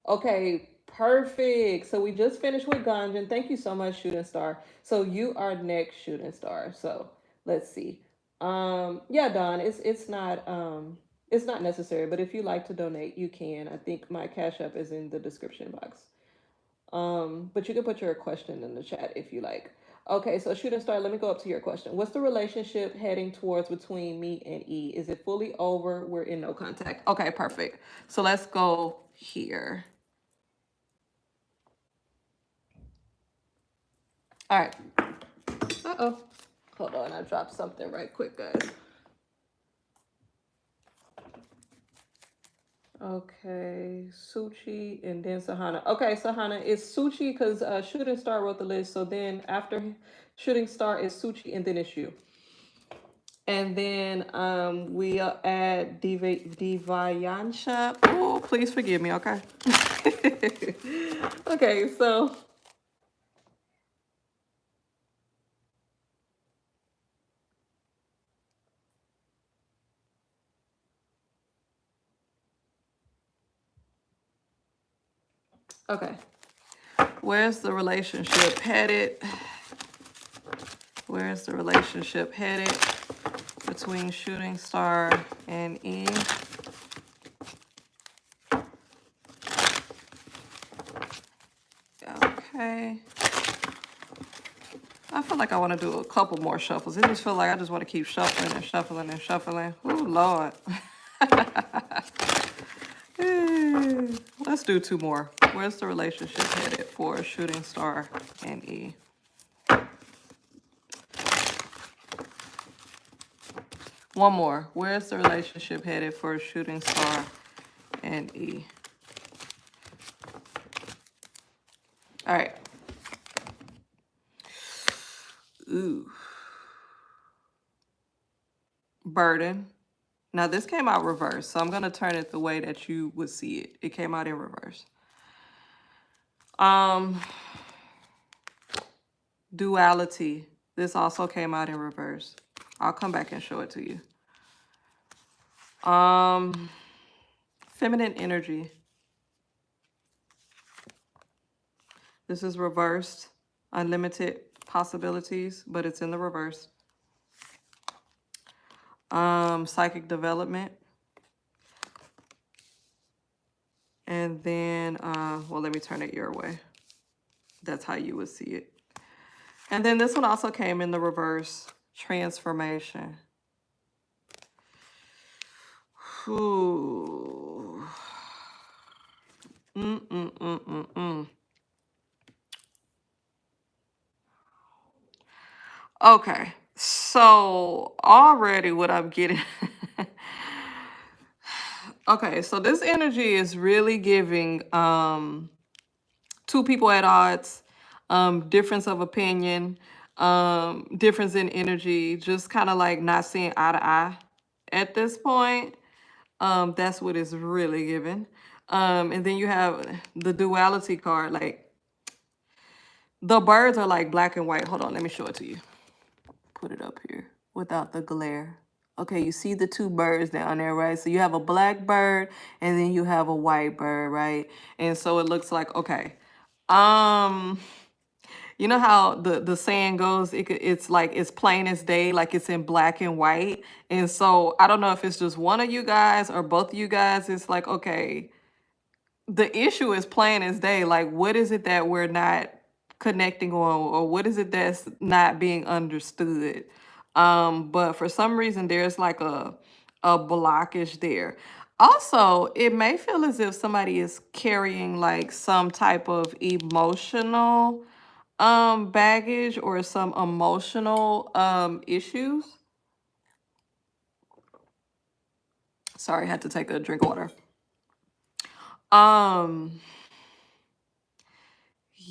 Okay, perfect. So we just finished with Ganjan. Thank you so much, Shooting Star. So you are next, Shooting Star. So let's see. Yeah, Don, it's not necessary, but if you like to donate, you can. I think my Cash App is in the description box. But you can put your question in the chat if you like. Okay, so shooting star, let me go up to your question. What's the relationship heading towards between me and E? Is it fully over? We're in no contact. Okay, perfect. So let's go here. All right. Uh-oh. Hold on, I dropped something right quick, guys. Okay, Suchi and then Sahana. Okay, Sahana, it's Suchi because Shooting Star wrote the list. So then after Shooting Star is Suchi and then it's you. And then we add Divayansha. Oh, please forgive me, okay? Okay, so. Okay. Where's the relationship headed? Where's the relationship headed between Shooting Star and E? Okay. I feel like I want to do a couple more shuffles. It just feels like I just want to keep shuffling and shuffling and shuffling. Oh, Lord. Let's do two more. Where's the relationship headed for Shooting Star and E? One more. Where's the relationship headed for Shooting Star and E? All right. Ooh. Burden. Now this came out reverse, so I'm going to turn it the way that you would see it. It came out in reverse. Duality. This also came out in reverse. I'll come back and show it to you. Feminine energy. This is reversed. Unlimited possibilities, but it's in the reverse. Psychic development. And then, well, let me turn it your way. That's how you would see it. And then this one also came in the reverse. Transformation. Ooh. Okay, so already what I'm getting. Okay, so this energy is really giving two people at odds, difference of opinion, difference in energy, just kind of like not seeing eye to eye at this point. That's what it's really giving. And then you have the duality card, like the birds are like black and white. Hold on, let me show it to you. Put it up here without the glare. Okay, you see the two birds down there, right? So you have a black bird and then you have a white bird, right? And so it looks like, okay. You know how the saying goes, it's like it's plain as day, like it's in black and white. And so I don't know if it's just one of you guys or both of you guys. It's like, okay, the issue is plain as day. Like, what is it that we're not connecting on, or what is it that's not being understood? But for some reason, there's like a blockage there. Also, it may feel as if somebody is carrying like some type of emotional baggage or some emotional issues. Sorry, I had to take a drink of water.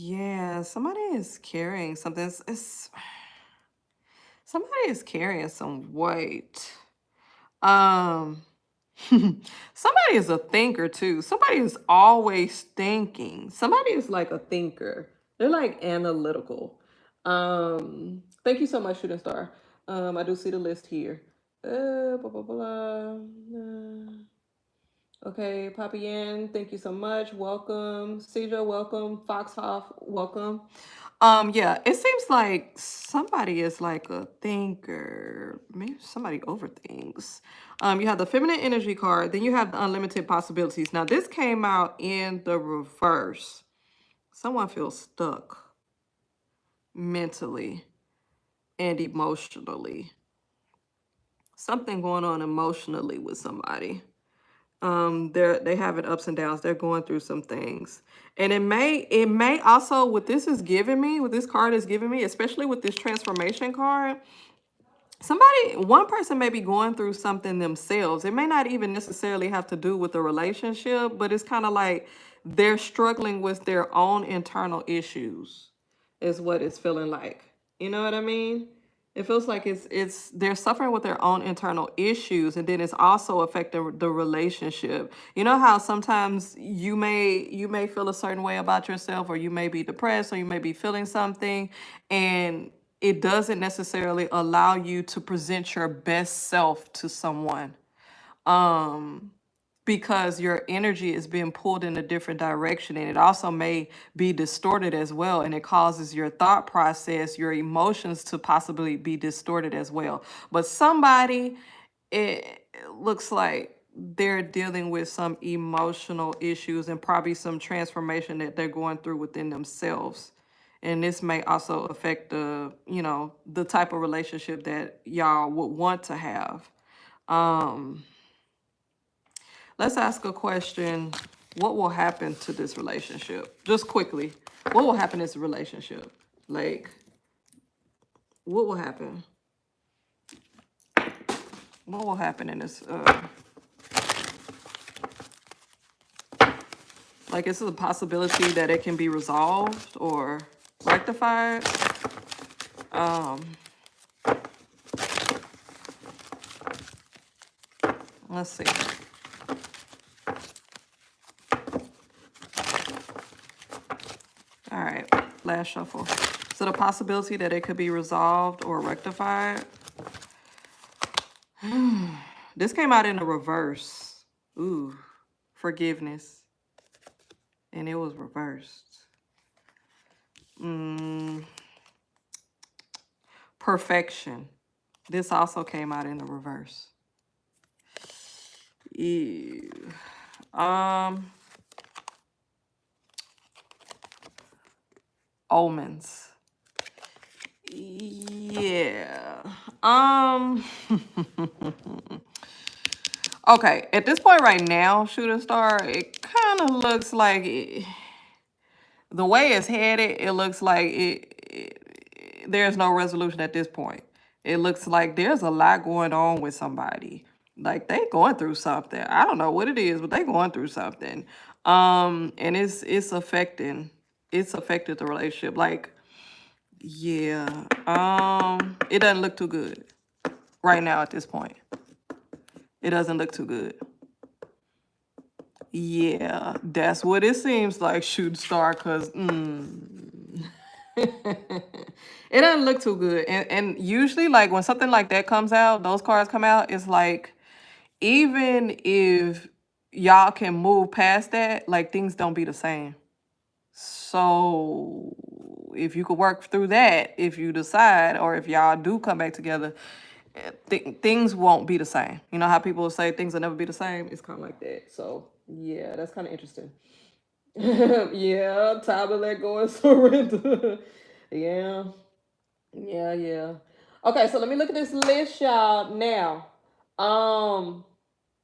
Yeah, somebody is carrying something. Somebody is carrying some weight. Somebody is a thinker too. Somebody is always thinking. Somebody is like a thinker. They're like analytical. Thank you so much, Shooting Star. I do see the list here. Blah, blah, blah, okay, Papian, thank you so much. Welcome. Cedra, welcome. Foxhoff, welcome. Yeah, it seems like somebody is like a thinker. Maybe somebody overthinks. You have the feminine energy card, then you have the unlimited possibilities. Now, this came out in the reverse. Someone feels stuck mentally and emotionally. Something going on emotionally with somebody. They having ups and downs. They're going through some things. And it may also, what this is giving me, what this card is giving me, especially with this transformation card, one person may be going through something themselves. It may not even necessarily have to do with the relationship, but it's kind of like they're struggling with their own internal issues, is what it's feeling like. You know what I mean? It feels like it's they're suffering with their own internal issues, and then it's also affecting the relationship. You know how sometimes you may feel a certain way about yourself, or you may be depressed, or you may be feeling something, and it doesn't necessarily allow you to present your best self to someone, um because your energy is being pulled in a different direction, and it also may be distorted as well, and it causes your thought process, your emotions to possibly be distorted as well. But somebody, it looks like they're dealing with some emotional issues and probably some transformation that they're going through within themselves. And this may also affect the type of relationship that y'all would want to have. Um, let's ask a question. What will happen to this relationship? Just quickly. What will happen in this relationship? Like, what will happen? What will happen in this? Like, is it a possibility that it can be resolved or rectified? Um, let's see. All right, last shuffle. Is it a possibility that it could be resolved or rectified? This came out in the reverse. Ooh, forgiveness. And it was reversed. Perfection. This also came out in the reverse. Ew. Omens. Yeah. Okay, at this point right now, Shooting Star, it kind of looks like the way it's headed, it looks like there's no resolution at this point. It looks like there's a lot going on with somebody. Like, they going through something. I don't know what it is, but they going through something. And it's affected the relationship. Like, yeah. It doesn't look too good right now at this point. It doesn't look too good. Yeah, that's what it seems like, Shooting Star, because it doesn't look too good. And usually, like, when something like that comes out, those cards come out, it's like, even if y'all can move past that, like, things don't be the same. So if you could work through that, if you decide, or if y'all do come back together, things won't be the same. You know how people will say things will never be the same? It's kind of like that. So yeah, that's kind of interesting. Yeah, time to let go and surrender. Yeah. Yeah, yeah. Okay, so let me look at this list, y'all. Now,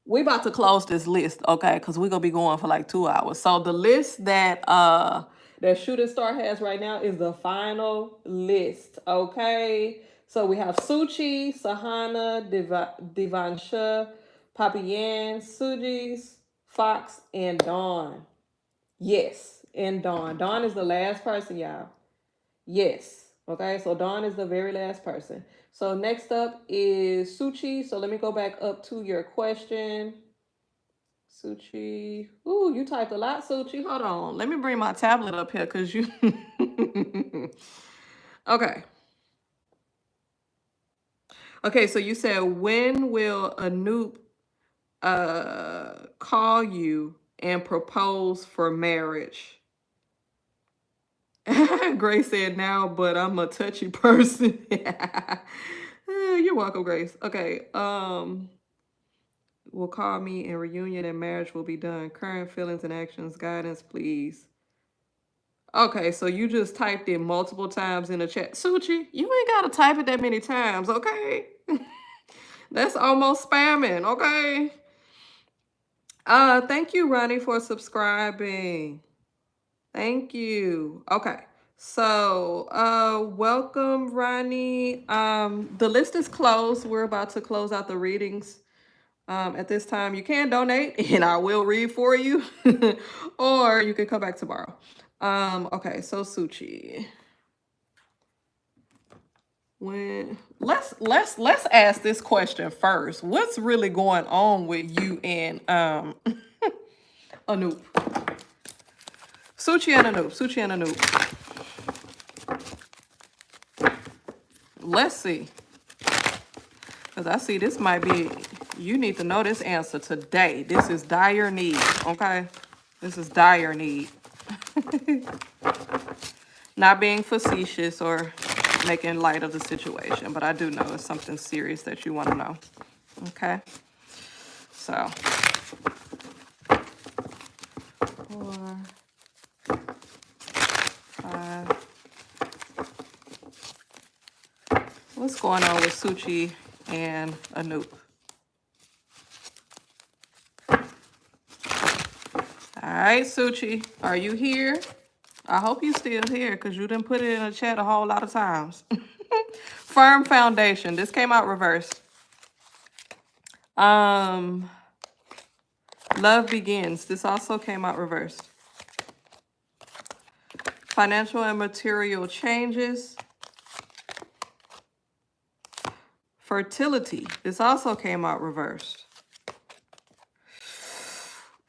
we about to close this list, okay? Because we're gonna be going for like 2 hours. So the list that Shooting Star has right now is the final list, okay? So we have Suchi, Sahana, Devansha, Papian, Sujis, Fox, and Dawn. Yes, and Dawn. Dawn is the last person, y'all. Yes. Okay, so Dawn is the very last person. So next up is Suchi. So let me go back up to your question. Suchi. Ooh, you typed a lot, Suchi. Hold on. Let me bring my tablet up here because you... Okay. Okay, so you said, when will Anoop call you and propose for marriage? Grace said now, but I'm a touchy person. You're welcome, Grace. Okay. Will call me, and reunion and marriage will be done. Current feelings and actions, guidance, please. Okay, so you just typed it multiple times in the chat. Suchi, you ain't gotta type it that many times, okay? That's almost spamming, okay? Thank you, Ronnie, for subscribing. Thank you. Okay. So, welcome, Ronnie. The list is closed. We're about to close out the readings. At this time, you can donate and I will read for you, or you can come back tomorrow. Okay, so Suchi. Let's ask this question first. What's really going on with you and Anoop? Suchi and Anoop. Suchi and Anoop. Let's see. Because I see this might be, you need to know this answer today. This is dire need, okay? This is dire need. Not being facetious or making light of the situation, but I do know it's something serious that you want to know, okay? So, 4, 5. What's going on with Suchi and Anoop? All right, Suchi, are you here? I hope you're still here because you didn't put it in the chat a whole lot of times. Firm foundation. This came out reversed. Love begins. This also came out reversed. Financial and material changes. Fertility. This also came out reversed.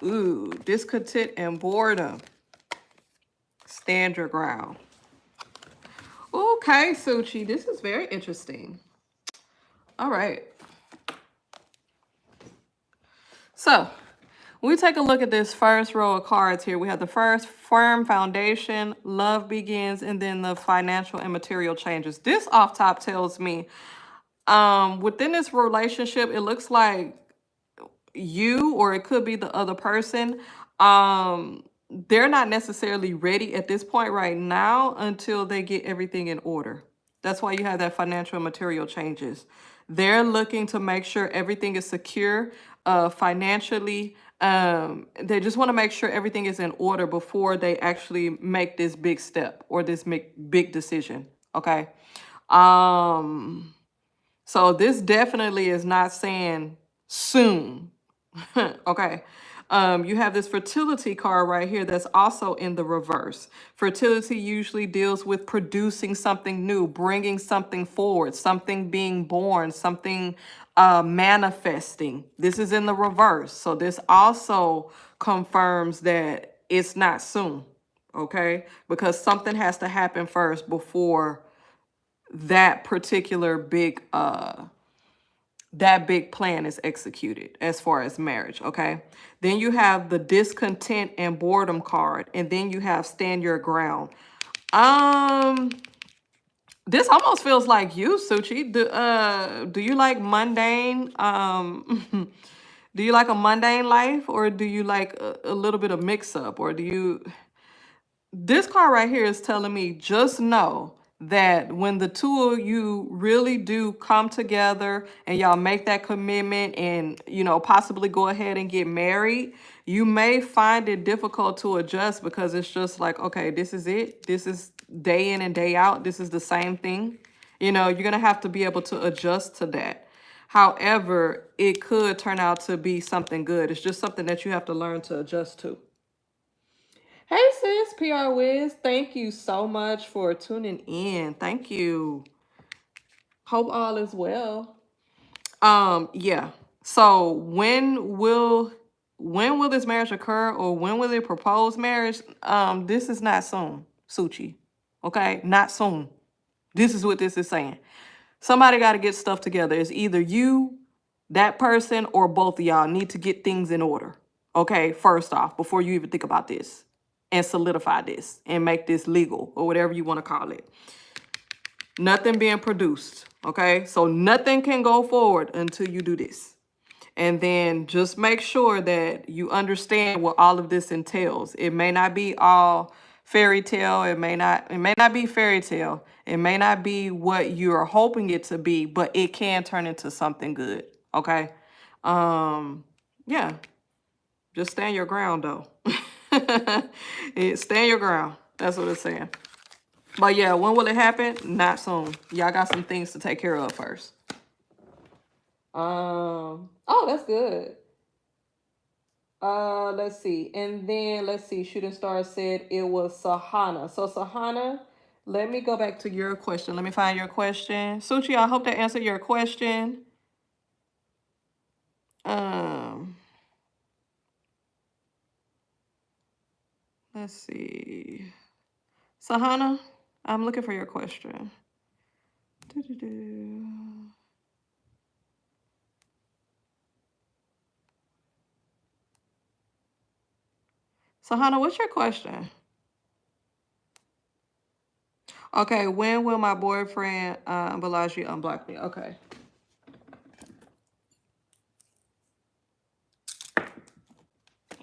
Ooh, discontent and boredom. Stand your ground. Okay, Suchi, this is very interesting. All right. So, when we take a look at this first row of cards here, we have the first firm foundation, love begins, and then the financial and material changes. This off top tells me within this relationship, it looks like you, or it could be the other person, they're not necessarily ready at this point right now until they get everything in order. That's why you have that financial and material changes. They're looking to make sure everything is secure financially. They just want to make sure everything is in order before they actually make this big step or this big decision. Okay. So this definitely is not saying soon. Okay. You have this fertility card right here that's also in the reverse. Fertility usually deals with producing something new, bringing something forward, something being born, something manifesting. This is in the reverse. So this also confirms that it's not soon, okay? Because something has to happen first before that particular big plan is executed as far as marriage, okay? Then you have the discontent and boredom card, and then you have stand your ground. This almost feels like you, Suchi. Do you like mundane? Do you like a mundane life, or do you like a little bit of mix up, or do you? This card right here is telling me just know that when the two of you really do come together and y'all make that commitment and, you know, possibly go ahead and get married, you may find it difficult to adjust because it's just like, okay, this is it. This is day in and day out. This is the same thing. You know, you're going to have to be able to adjust to that. However, it could turn out to be something good. It's just something that you have to learn to adjust to. Hey sis, PR Wiz, thank you so much for tuning in. Thank you. Hope all is well. Yeah. So when will this marriage occur, or when will they propose marriage? This is not soon, Suchi. Okay, not soon. This is what this is saying. Somebody got to get stuff together. It's either you, that person, or both of y'all need to get things in order. Okay, first off, before you even think about this, and solidify this and make this legal, or whatever you want to call it. Nothing being produced, okay? So nothing can go forward until you do this. And then just make sure that you understand what all of this entails. It may not be all fairy tale. It may not be fairy tale. It may not be what you're hoping it to be, but it can turn into something good. Okay. Yeah. Just stand your ground though. Stand your ground. That's what it's saying. But yeah, when will it happen? Not soon. Y'all got some things to take care of first. Oh, that's good. Let's see. And then let's see. Shooting Star said it was Sahana. So Sahana, let me go back to your question. Let me find your question. Suchi, I hope that answered your question. Let's see. Sahana, I'm looking for your question. Sahana, what's your question? Okay, when will my boyfriend Balaji unblock me? Okay.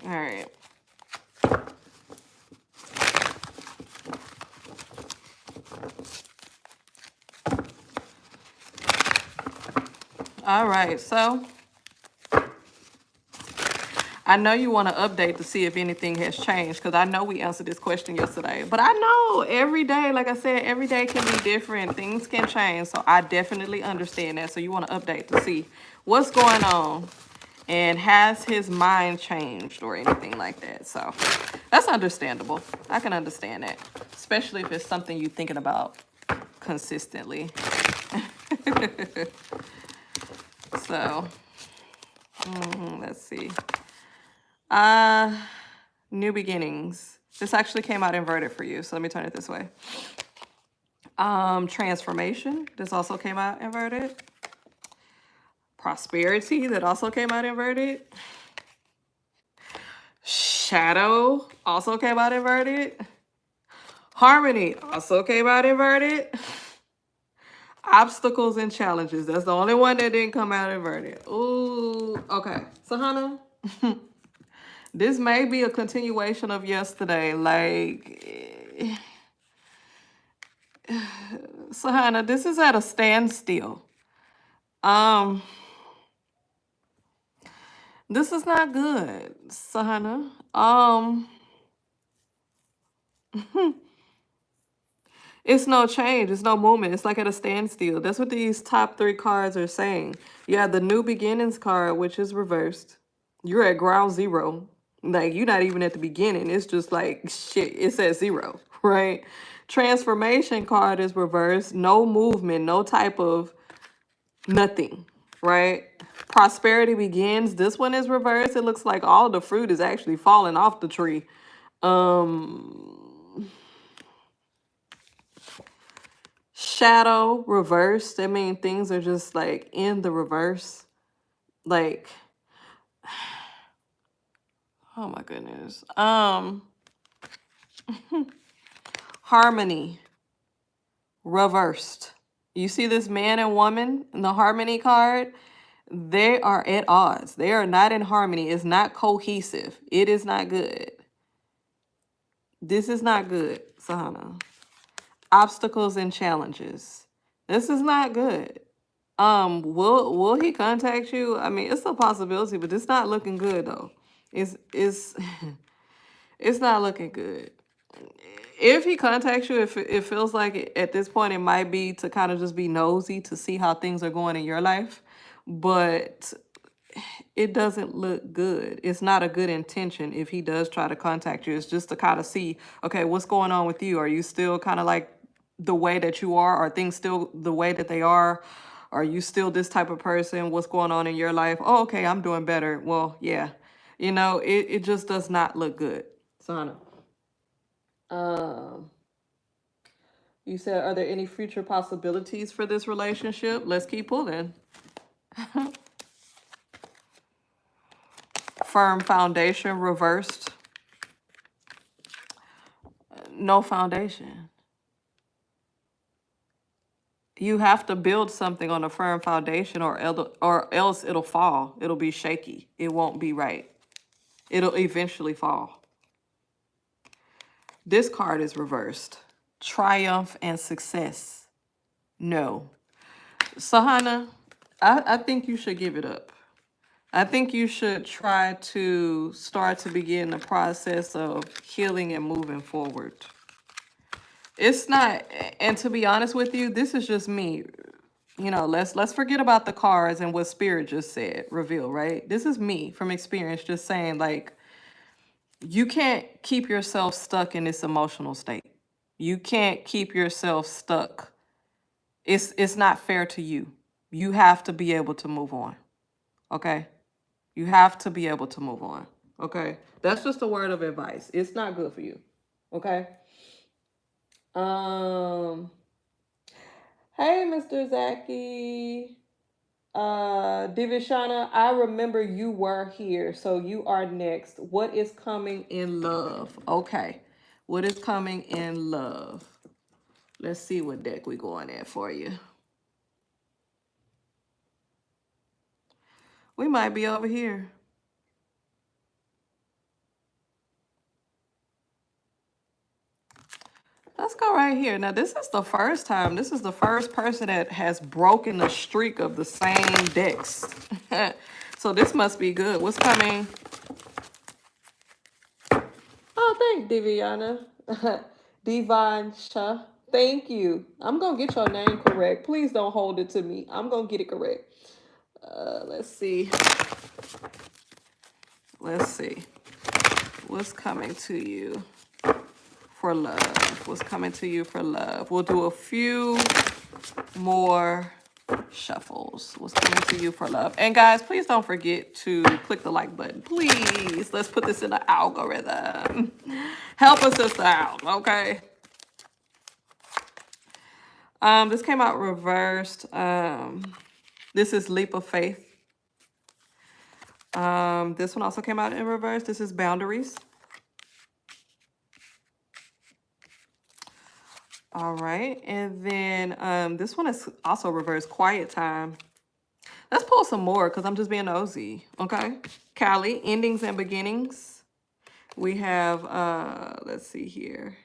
All right. All right, so I know you want to update to see if anything has changed, because I know we answered this question yesterday. But I know every day, like I said, every day can be different. Things can change. So I definitely understand that. So you want to update to see what's going on and has his mind changed or anything like that. So that's understandable. I can understand that, especially if it's something you're thinking about consistently. So let's see. New beginnings. This actually came out inverted for you, so let me turn it this way. Transformation. This also came out inverted. Prosperity. That also came out inverted. Shadow also came out inverted. Harmony also came out inverted. Obstacles and challenges. That's the only one that didn't come out inverted. Ooh, okay. So, Hannah, this may be a continuation of yesterday. Like, Sahana, this is at a standstill. This is not good, Sahana. It's no change. It's no movement. It's like at a standstill. That's what these top 3 cards are saying. You have the New Beginnings card, which is reversed. You're at ground zero. Like, you're not even at the beginning. It's just like, shit, it's at 0, right? Transformation card is reversed. No movement, no type of nothing, right? Prosperity begins. This one is reversed. It looks like all the fruit is actually falling off the tree. Shadow reversed. I mean, things are just like in the reverse. Like, oh my goodness. Harmony reversed. You see this man and woman in the harmony card? They are at odds. They are not in harmony. It's not cohesive. It is not good. This is not good, Sahana. Obstacles and challenges. This is not good. Will he contact you? I mean, it's a possibility, but it's not looking good though. It's it's not looking good. If he contacts you, if it feels like at this point it might be to kind of just be nosy to see how things are going in your life, but it doesn't look good. It's not a good intention if he does try to contact you. It's just to kind of see, okay, what's going on with you? Are you still kind of like the way that you are? Are things still the way that they are? Are you still this type of person? What's going on in your life? Oh, okay, I'm doing better. Well, yeah. You know, it just does not look good. Sana. You said, are there any future possibilities for this relationship? Let's keep pulling. Firm foundation reversed. No foundation. You have to build something on a firm foundation or else it'll fall. It'll be shaky. It won't be right. It'll eventually fall. This card is reversed. Triumph and success. No. Sahana, I think you should give it up. I think you should try to start to begin the process of healing and moving forward. It's not, and to be honest with you, this is just me. You know, let's forget about the cards and what Spirit just said, reveal, right? This is me from experience just saying, like, you can't keep yourself stuck in this emotional state. You can't keep yourself stuck. It's not fair to you. You have to be able to move on. Okay? You have to be able to move on. Okay? That's just a word of advice. It's not good for you. Okay? Hey, Mr. Zaki. Divishana, I remember you were here, so you are next. What is coming in love? Okay. What is coming in love? Let's see what deck we going at for you. We might be over here. Let's go right here. Now, this is the first time. This is the first person that has broken the streak of the same decks. So this must be good. What's coming? Oh, thanks, Diviana. Divansha. Thank you. I'm going to get your name correct. Please don't hold it to me. I'm going to get it correct. Let's see. Let's see. What's coming to you for love? What's coming to you for love? We'll do a few more shuffles. What's coming to you for love? And guys, please don't forget to click the like button. Please. Let's put this in the algorithm. Help us sister out, okay? This came out reversed. This is Leap of Faith. This one also came out in reverse. This is Boundaries. All right, and then this one is also reverse, Quiet Time. Let's pull some more because I'm just being nosy, okay? Callie, Endings and Beginnings. We have, let's see here.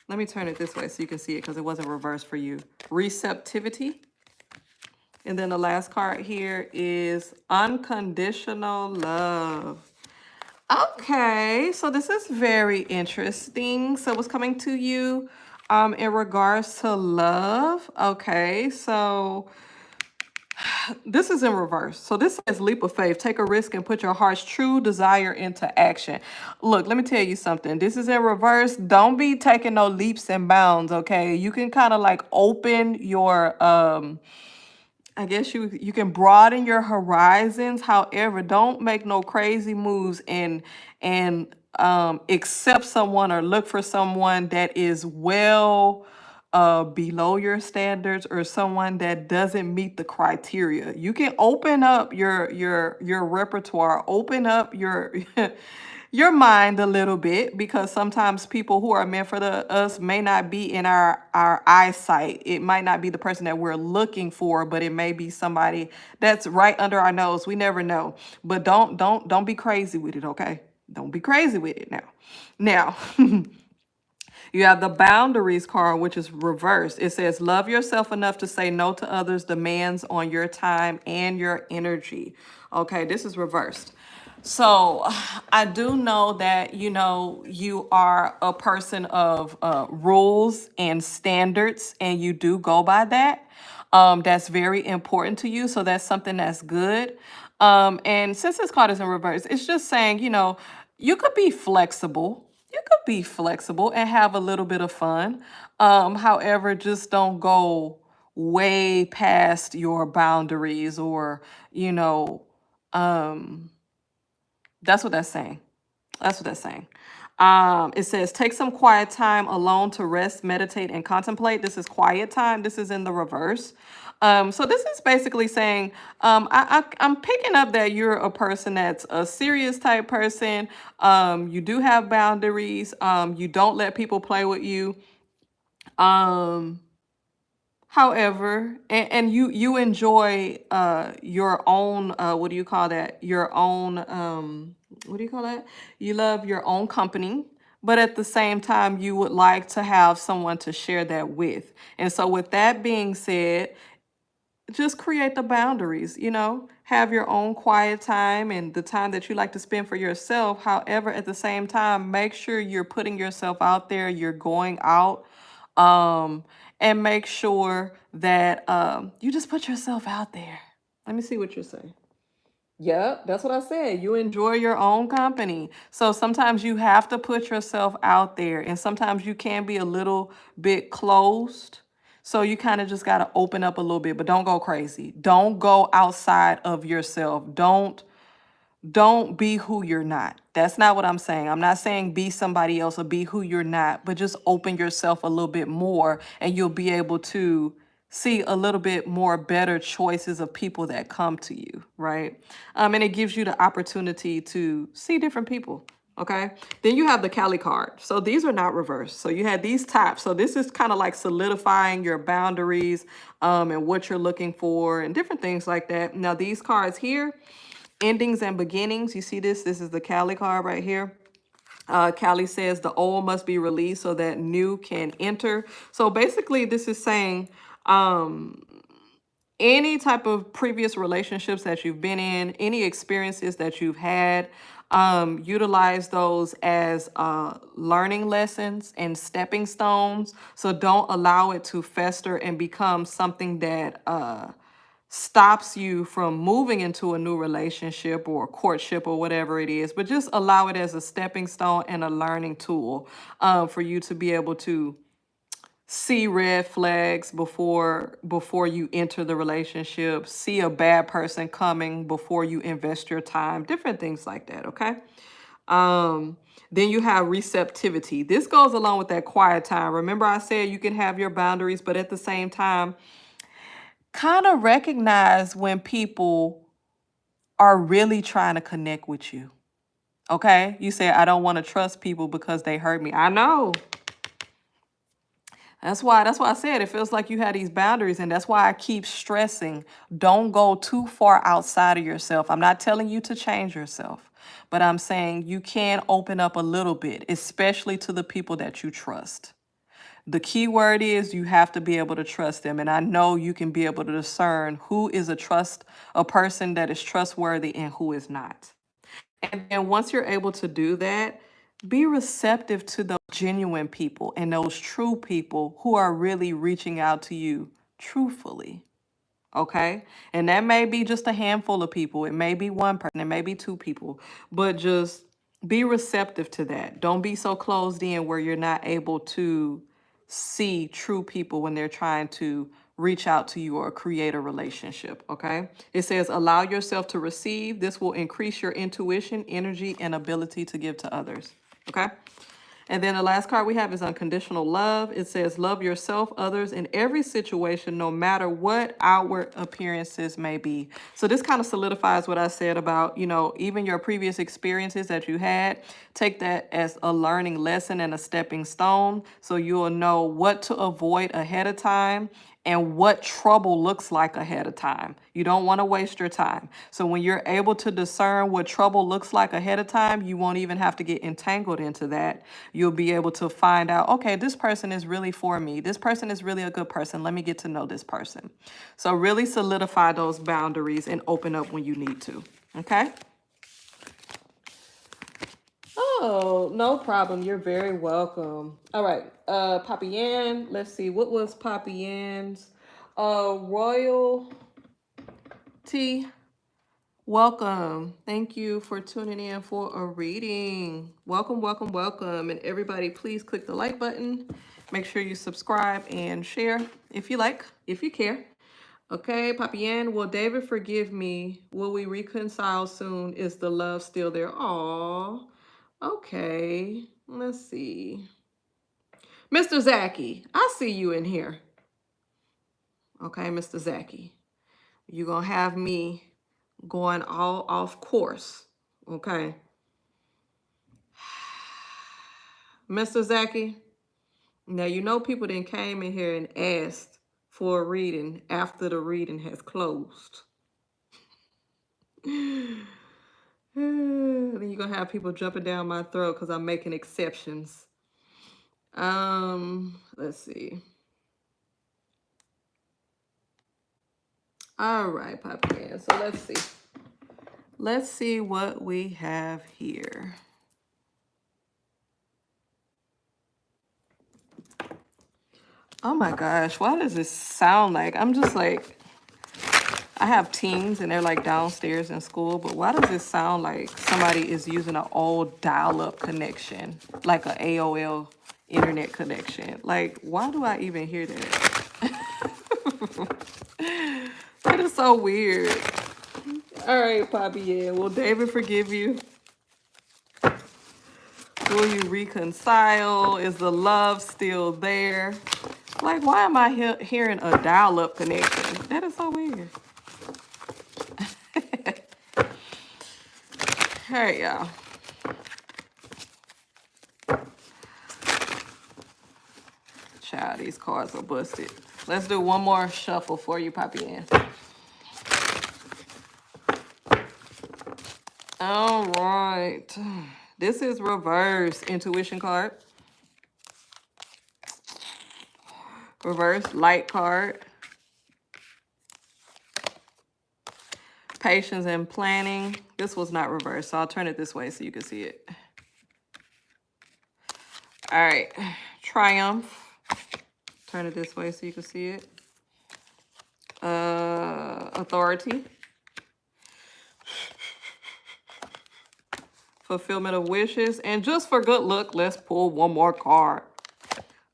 Let me turn it this way so you can see it because it wasn't reversed for you. Receptivity. And then the last card here is Unconditional Love. Okay, so this is very interesting. So what's coming to you in regards to love? Okay, so this is in reverse. So this says Leap of Faith. Take a risk and put your heart's true desire into action. Look, let me tell you something. This is in reverse. Don't be taking no leaps and bounds, okay? You can kind of like open your I guess you can broaden your horizons. However, don't make no crazy moves and accept someone or look for someone that is well below your standards or someone that doesn't meet the criteria. You can open up your repertoire, open up your your mind a little bit, because sometimes people who are meant for us may not be in our eyesight. It might not be the person that we're looking for, but it may be somebody that's right under our nose. We never know. But don't be crazy with it, okay? Don't be crazy with it now. Now, you have the Boundaries card, which is reversed. It says, love yourself enough to say no to others' demands on your time and your energy. Okay, this is reversed. So I do know that, you know, you are a person of rules and standards, and you do go by that. That's very important to you. So that's something that's good. And since this card is in reverse, it's just saying, you know, you could be flexible. You could be flexible and have a little bit of fun. However, just don't go way past your boundaries or, you know, that's what that's saying. That's what that's saying. It says, take some quiet time alone to rest, meditate, and contemplate. This is quiet time. This is in the reverse. So this is basically saying, I'm picking up that you're a person that's a serious type person. You do have boundaries. You don't let people play with you. However, and you enjoy your own, what do you call that? Your own, what do you call that? You love your own company, but at the same time, you would like to have someone to share that with. And so, with that being said, just create the boundaries, have your own quiet time and the time that you like to spend for yourself. However, at the same time, make sure you're putting yourself out there, you're going out, um, and make sure that you just put yourself out there. Let me see what you're saying. Yep, that's what I said. You enjoy your own company. So sometimes you have to put yourself out there, and sometimes you can be a little bit closed. So you kind of just got to open up a little bit, but don't go crazy. Don't go outside of yourself. Don't be who you're not. That's not what I'm saying. I'm not saying be somebody else or be who you're not, but just open yourself a little bit more and you'll be able to see a little bit more better choices of people that come to you, right? And it gives you the opportunity to see different people. Okay. Then you have the Cali card. So these are not reversed. So you had these taps. So this is kind of like solidifying your boundaries and what you're looking for and different things like that. Now these cards here, endings and beginnings. You see this? This is the Cali card right here. Cali says the old must be released so that new can enter. So basically this is saying any type of previous relationships that you've been in, any experiences that you've had, utilize those as learning lessons and stepping stones. So don't allow it to fester and become something that stops you from moving into a new relationship or courtship or whatever it is, but just allow it as a stepping stone and a learning tool for you to be able to see red flags before you enter the relationship, see a bad person coming before you invest your time, different things like that. Okay. Then you have receptivity. This goes along with that quiet time. Remember I said you can have your boundaries, but at the same time, kind of recognize when people are really trying to connect with you. Okay? You say, I don't want to trust people because they hurt me. I know. That's why I said it feels like you have these boundaries, and that's why I keep stressing, don't go too far outside of yourself. I'm not telling you to change yourself, but I'm saying you can open up a little bit, especially to the people that you trust. The key word is you have to be able to trust them. And I know you can be able to discern who is a person that is trustworthy and who is not. And then once you're able to do that, be receptive to those genuine people and those true people who are really reaching out to you truthfully. Okay. And that may be just a handful of people. It may be one person. It may be two people. But just be receptive to that. Don't be so closed in where you're not able to see true people when they're trying to reach out to you or create a relationship. Okay. It says, allow yourself to receive. This will increase your intuition, energy, and ability to give to others. Okay. And then the last card we have is unconditional love. It says, love yourself, others, in every situation, no matter what outward appearances may be. So this kind of solidifies what I said about, even your previous experiences that you had. Take that as a learning lesson and a stepping stone so you'll know what to avoid ahead of time and what trouble looks like ahead of time. You don't want to waste your time. So when you're able to discern what trouble looks like ahead of time, you won't even have to get entangled into that. You'll be able to find out, okay, this person is really for me. This person is really a good person. Let me get to know this person. So really solidify those boundaries and open up when you need to. Okay? Oh, no problem. You're very welcome. All right. Papa Yan, let's see. What was Papa Yan's? Royal T, welcome. Thank you for tuning in for a reading. Welcome, welcome, welcome. And everybody, please click the like button. Make sure you subscribe and share if you like, if you care. Okay, Papa Yan, will David forgive me? Will we reconcile soon? Is the love still there? Aw. Okay, let's see. Mr. Zachy, I see you in here. Okay, Mr. Zachy, you're going to have me going all off course. Okay. Mr. Zachy, now you know people then came in here and asked for a reading after the reading has closed. Then you're gonna have people jumping down my throat because I'm making exceptions. Let's see. All right, Poppy Man. So let's see. Let's see what we have here. Oh my gosh, why does this sound like? I'm just like, I have teens and they're like downstairs in school, but why does this sound like somebody is using an old dial-up connection, like an AOL internet connection? Like, why do I even hear that? That is so weird. All right, Poppy, yeah. Will David forgive you? Will you reconcile? Is the love still there? Like, why am I hearing a dial-up connection? That is so weird. All right, y'all. Child, these cards are busted. Let's do one more shuffle for you, Poppy Ann. All right. This is reverse intuition card. Reverse light card. Patience and planning. This was not reversed, so I'll turn it this way so you can see it. All right. Triumph. Turn it this way so you can see it. Authority. Fulfillment of wishes. And just for good luck, let's pull one more card.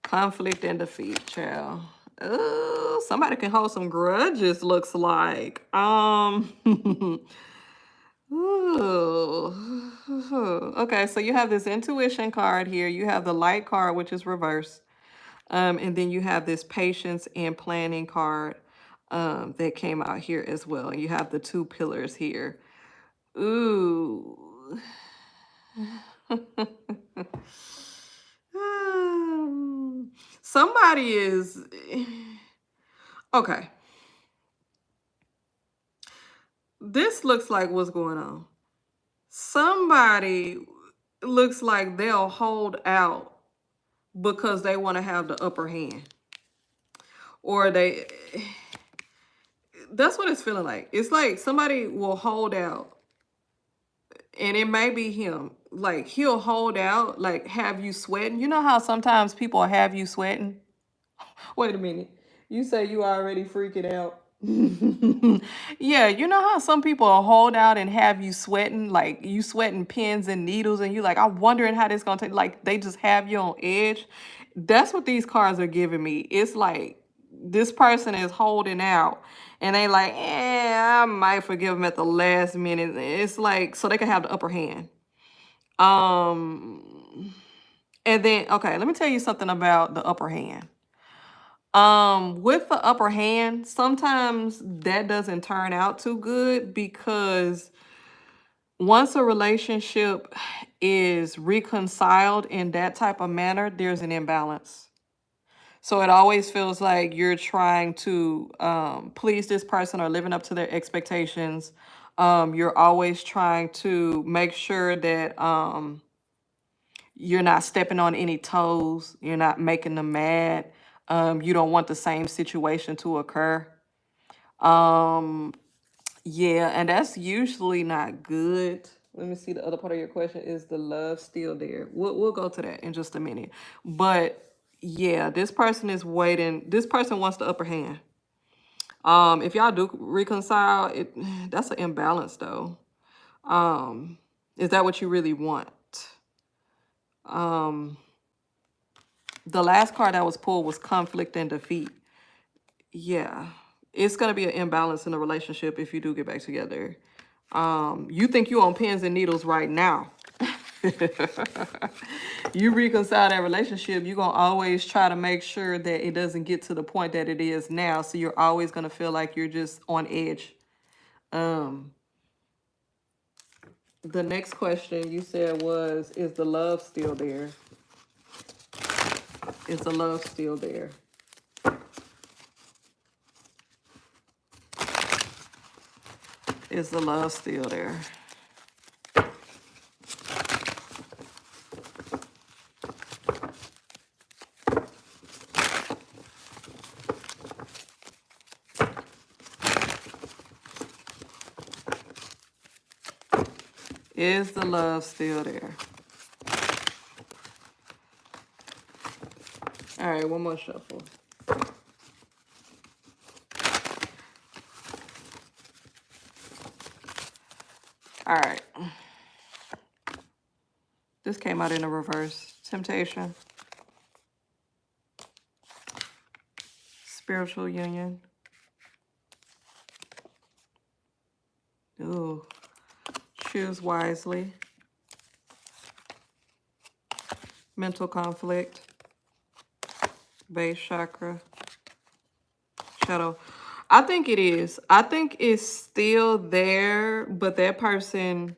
Conflict and defeat, child. Oh, somebody can hold some grudges, looks like. Ooh. Okay, so you have this intuition card here. You have the light card, which is reversed. And then you have this patience and planning card that came out here as well. And you have the two pillars here. Ooh. Somebody is... Okay. This looks like what's going on. Somebody looks like they'll hold out because they want to have the upper hand. Or they... That's what it's feeling like. It's like somebody will hold out. And it may be him. Like, he'll hold out, like, have you sweating. You know how sometimes people have you sweating? Wait a minute. You say you already freaking out. Yeah, you know how some people hold out and have you sweating, like you sweating pins and needles, and you like, I'm wondering how this gonna take, like they just have you on edge. That's what these cards are giving me. It's like this person is holding out and they like, I might forgive them at the last minute. It's like, so they can have the upper hand. And then, okay, let me tell you something about the upper hand. With the upper hand, sometimes that doesn't turn out too good because once a relationship is reconciled in that type of manner, there's an imbalance. So it always feels like you're trying to please this person or living up to their expectations. You're always trying to make sure that you're not stepping on any toes. You're not making them mad. You don't want the same situation to occur. Yeah, and that's usually not good. Let me see the other part of your question. Is the love still there? We'll go to that in just a minute. But yeah, this person is waiting. This person wants the upper hand. If y'all do reconcile, that's an imbalance though. Is that what you really want? The last card that was pulled was conflict and defeat. Yeah, it's going to be an imbalance in the relationship if you do get back together. You think you're on pins and needles right now. You reconcile that relationship, you're going to always try to make sure that it doesn't get to the point that it is now. So you're always going to feel like you're just on edge. The next question you said was, is the love still there? Is the love still there? Is the love still there? Is the love still there? All right, one more shuffle. All right. This came out in a reverse. Temptation. Spiritual union. Ooh. Choose wisely. Mental conflict. Base chakra. Shadow. I think it is. I think it's still there, but that person,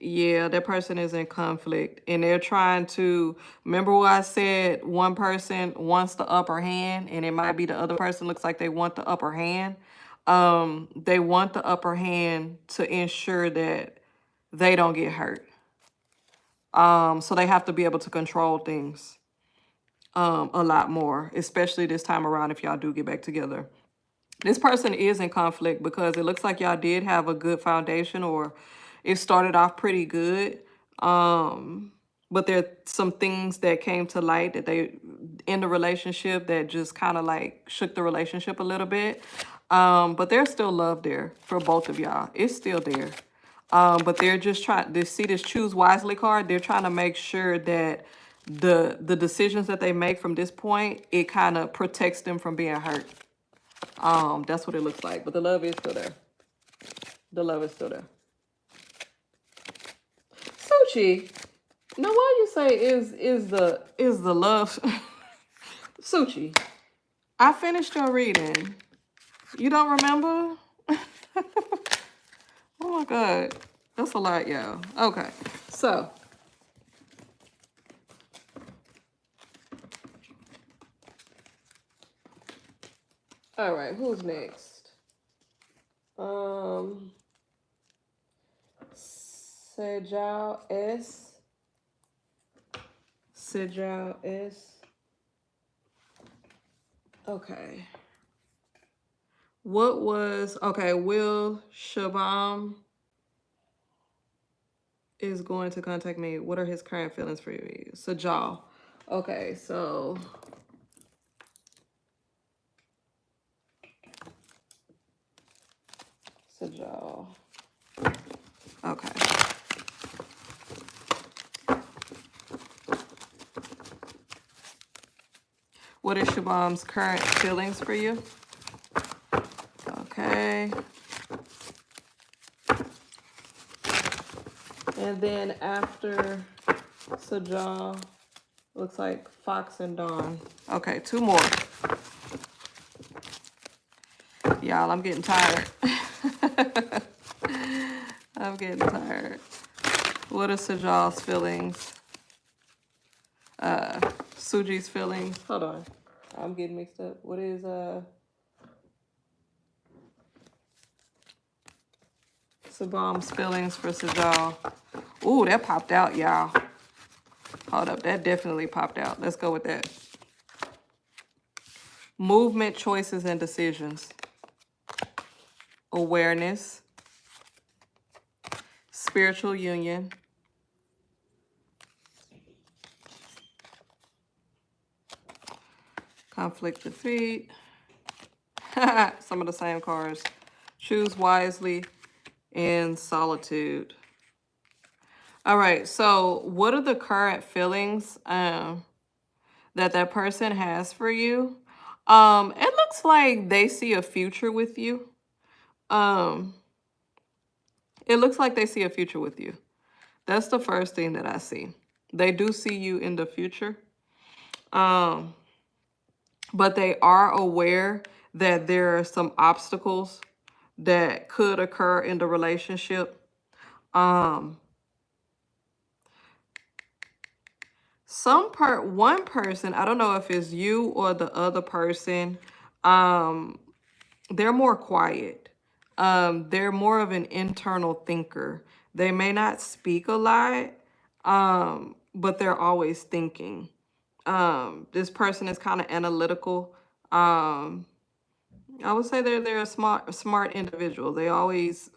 yeah, that person is in conflict. And they're trying to, remember what I said, one person wants the upper hand, and it might be the other person looks like they want the upper hand. They want the upper hand to ensure that they don't get hurt. So they have to be able to control things a lot more, especially this time around if y'all do get back together. This person is in conflict because it looks like y'all did have a good foundation, or it started off pretty good. But there are some things that came to light that they in the relationship that just kind of like shook the relationship a little bit. But there's still love there for both of y'all. It's still there. But they're just trying to see this choose wisely card. They're trying to make sure that the decisions that they make from this point, it kind of protects them from being hurt. That's what it looks like. But the love is still there. The love is still there. Suchi, now why you say is the love? Suchi, I finished your reading. You don't remember? Oh my God, that's a lot, y'all. Okay, so all right, who's next? 𝐘𝐨𝐬𝐻. Okay. What was, okay, Will Shabam is going to contact me. What are his current feelings for you? 𝐘𝐨𝐬. Okay, so 𝐘𝐨𝐬. Okay. What is Shabam's current feelings for you? Okay. And then after 𝐘𝐨𝐬, looks like Fox and Dawn. Okay, two more. Y'all, I'm getting tired. I'm getting tired. What are 𝐘𝐨𝐬's feelings? Suji's feelings. Hold on. I'm getting mixed up. What is Shabam's feelings for 𝐘𝐨𝐬? Ooh, that popped out, y'all. Hold up, that definitely popped out. Let's go with that. Movement, choices, and decisions. Awareness. Spiritual union. Conflict, defeat. Some of the same cards. Choose wisely and solitude. All right, so what are the current feelings that person has for you? It looks like they see a future with you. It looks like they see a future with you. That's the first thing that I see. They do see you in the future. But they are aware that there are some obstacles that could occur in the relationship. One person, I don't know if it's you or the other person, they're more quiet. They're more of an internal thinker. They may not speak a lot, but they're always thinking. This person is kind of analytical. I would say they're a smart individual. They always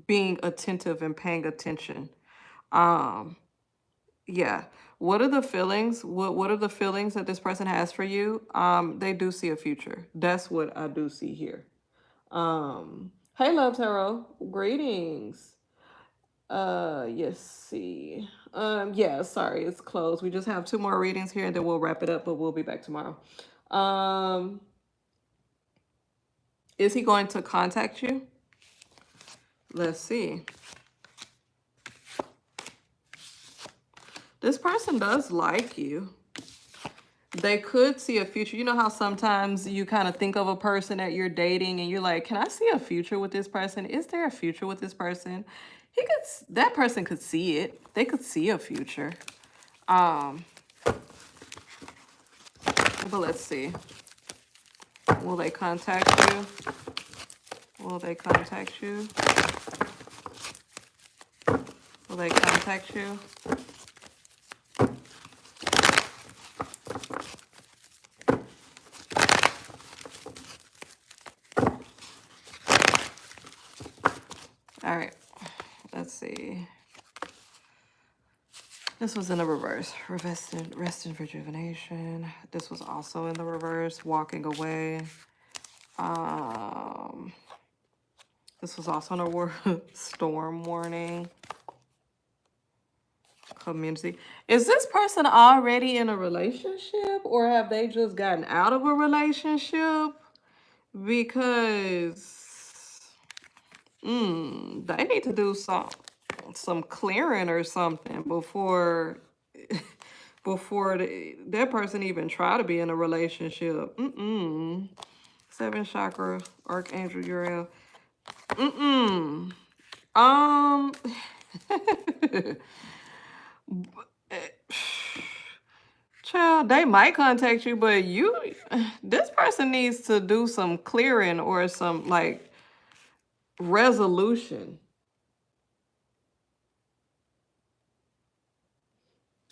being attentive and paying attention. Um, yeah. What are the feelings? What are the feelings that this person has for you? They do see a future. That's what I do see here. Hey Love Tarot, greetings. Yes, see. Yeah, sorry, it's closed. We just have 2 more readings here and then we'll wrap it up, but we'll be back tomorrow. Is he going to contact you? Let's see. This person does like you. They could see a future. You know how sometimes you kind of think of a person that you're dating and you're like, can I see a future with this person? Is there a future with this person? That person could see it. They could see a future. But let's see. Will they contact you? Will they contact you? Will they contact you? All right, let's see. This was in the reverse. Rest and rejuvenation. This was also in the reverse. Walking away. This was also in a storm warning. Community. Is this person already in a relationship or have they just gotten out of a relationship? Because they need to do some clearing or something before that person even try to be in a relationship. 7 chakra, Archangel Uriel. Child, they might contact you, but this person needs to do some clearing or some like resolution.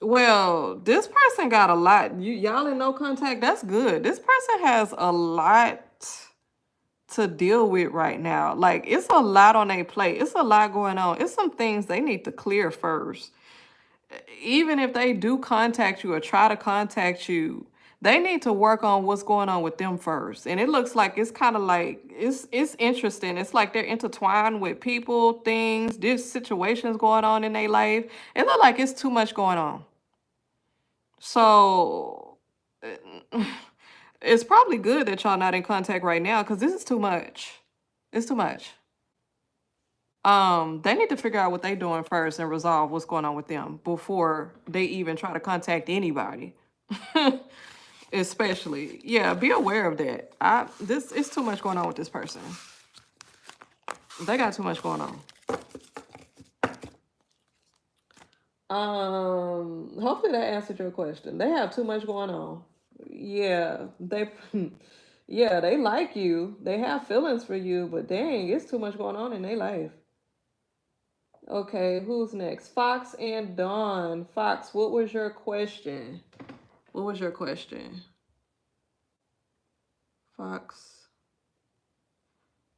Well, this person got a lot. Y'all in no contact. That's good. This person has a lot to deal with right now. Like, it's a lot on their plate. It's a lot going on. It's some things they need to clear first. Even if they do contact you or try to contact you, they need to work on what's going on with them first. And it looks like it's kind of like it's interesting. It's like they're intertwined with people, things, there's situations going on in their life. It looks like it's too much going on. So it's probably good that y'all not in contact right now because this is too much. It's too much. They need to figure out what they're doing first and resolve what's going on with them before they even try to contact anybody. Especially, yeah, be aware of that. It's too much going on with this person. They got too much going on. Hopefully that answered your question. They have too much going on. Yeah, yeah, they like you. They have feelings for you, but dang, it's too much going on in their life. Okay, who's next? Fox and Dawn. Fox, what was your question? What was your question? Fox.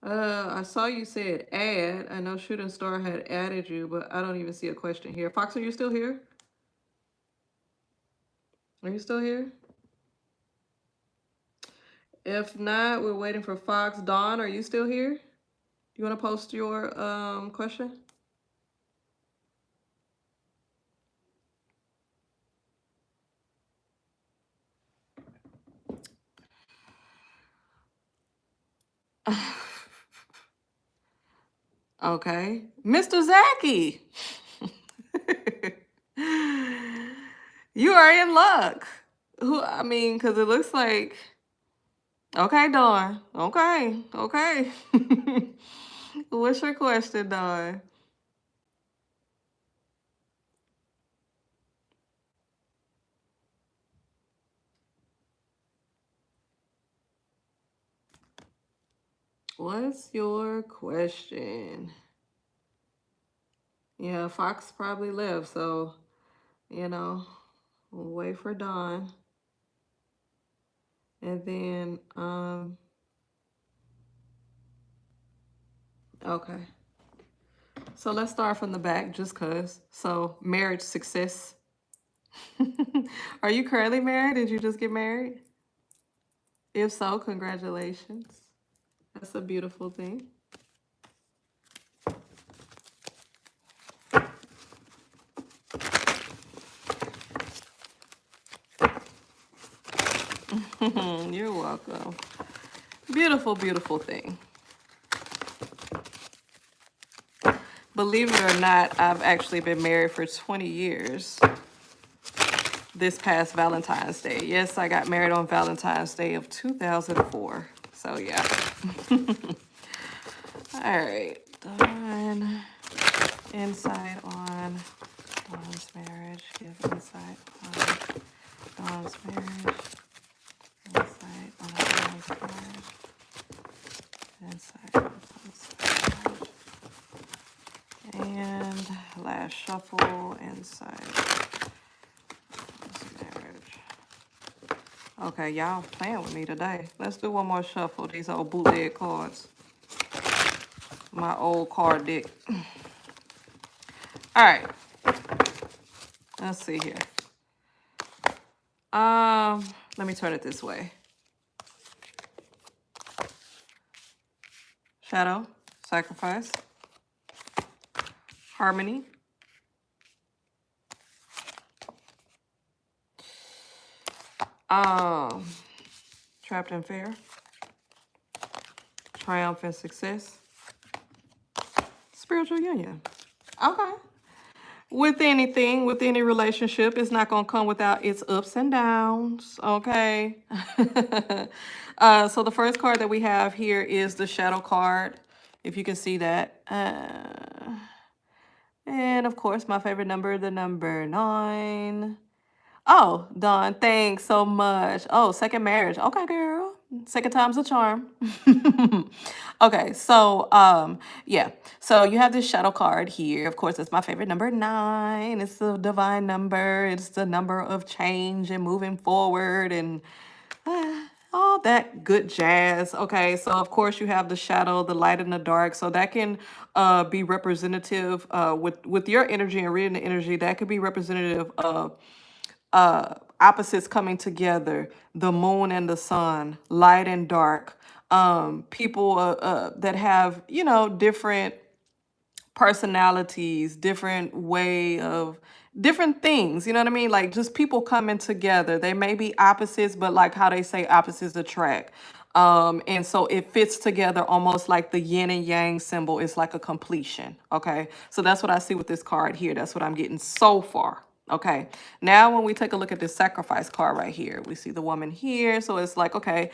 I saw you said add. I know Shooting Star had added you, but I don't even see a question here. Fox, are you still here? Are you still here? If not, we're waiting for Fox. Dawn, are you still here? You want to post your question? Okay. Mr. Zachy. You are in luck. I mean, because it looks like... Okay, Dawn. Okay. Okay. What's your question, Dawn? What's your question? Yeah, Fox probably left, so, we'll wait for Dawn. And then, okay. So let's start from the back just cause. So marriage success. Are you currently married? Did you just get married? If so, congratulations. That's a beautiful thing. You're welcome. Beautiful, beautiful thing. Believe it or not, I've actually been married for 20 years this past Valentine's Day. Yes, I got married on Valentine's Day of 2004. So, yeah. All right. Done. Insight on Dawn's marriage. Give insight on Dawn's marriage. Insight on Dawn's marriage. Insight on Dawn's marriage. And last shuffle, insight. Marriage. Okay, y'all playing with me today. Let's do one more shuffle. These old bootleg cards. My old card deck. All right. Let's see here. Let me turn it this way. Shadow, sacrifice, harmony, trapped and fair, triumph and success, spiritual union. Okay. With anything, with any relationship, it's not going to come without its ups and downs, okay? So the first card that we have here is the shadow card, if you can see that. And, of course, my favorite number, the number 9. Oh, Dawn, thanks so much. Oh, second marriage. Okay, girl. Second time's a charm. Okay, so yeah. So you have this shadow card here. Of course, it's my favorite number 9. It's the divine number. It's the number of change and moving forward and all that good jazz. Okay, so of course you have the shadow, the light and the dark. So that can be representative with your energy and reading the energy. That could be representative of opposites coming together, the moon and the sun, light and dark, people that have, you know, different personalities, different way of different things, you know what I mean? Like just people coming together. They may be opposites, but like how they say opposites attract. And so it fits together almost like the yin and yang symbol is like a completion. Okay. So that's what I see with this card here. That's what I'm getting so far. Okay. Now, when we take a look at this sacrifice card right here, we see the woman here. So it's like, okay,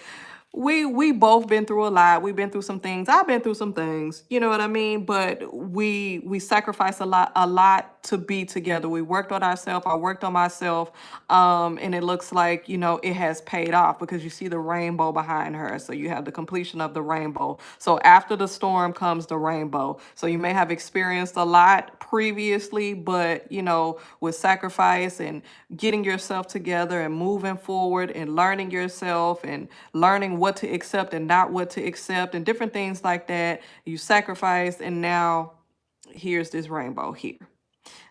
we both been through a lot. We've been through some things. I've been through some things. You know what I mean? But we sacrificed a lot to be together. We worked on ourselves. I worked on myself. And it looks like, you know, it has paid off because you see the rainbow behind her. So you have the completion of the rainbow. So after the storm comes the rainbow. So you may have experienced a lot previously, but, you know, with sacrifice and getting yourself together and moving forward and learning yourself and learning what to accept and not what to accept and different things like that, you sacrificed, and now here's this rainbow here.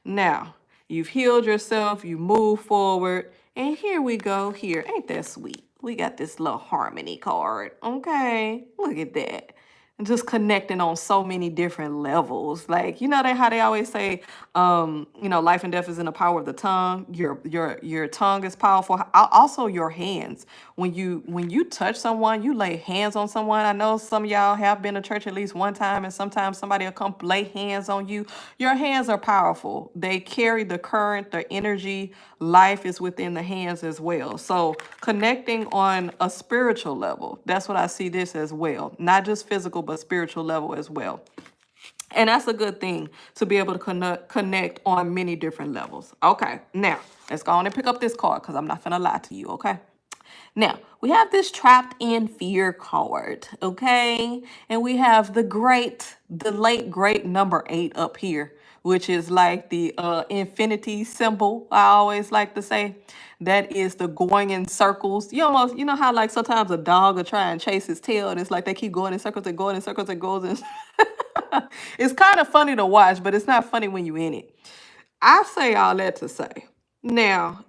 Now, you've healed yourself, you move forward, and here we go here. Ain't that sweet? We got this little harmony card, okay? Look at that. And just connecting on so many different levels. Like, you know that how they always say, you know, life and death is in the power of the tongue. Your tongue is powerful. Also your hands. When you touch someone, you lay hands on someone. I know some of y'all have been to church at least one time, and sometimes somebody will come lay hands on you. Your hands are powerful. They carry the current, the energy. Life is within the hands as well. So connecting on a spiritual level, that's what I see this as well. Not just physical, but spiritual level as well. And that's a good thing to be able to connect on many different levels. Okay, now let's go on and pick up this card because I'm not going to lie to you, okay? Now, we have this trapped in fear card, okay? And we have the late, great number 8 up here which is like the infinity symbol, I always like to say. That is the going in circles. You know how like sometimes a dog will try and chase his tail, and it's like they keep going in circles and going in circles and goes in. It's kind of funny to watch, but it's not funny when you're in it. I say all that to say, now,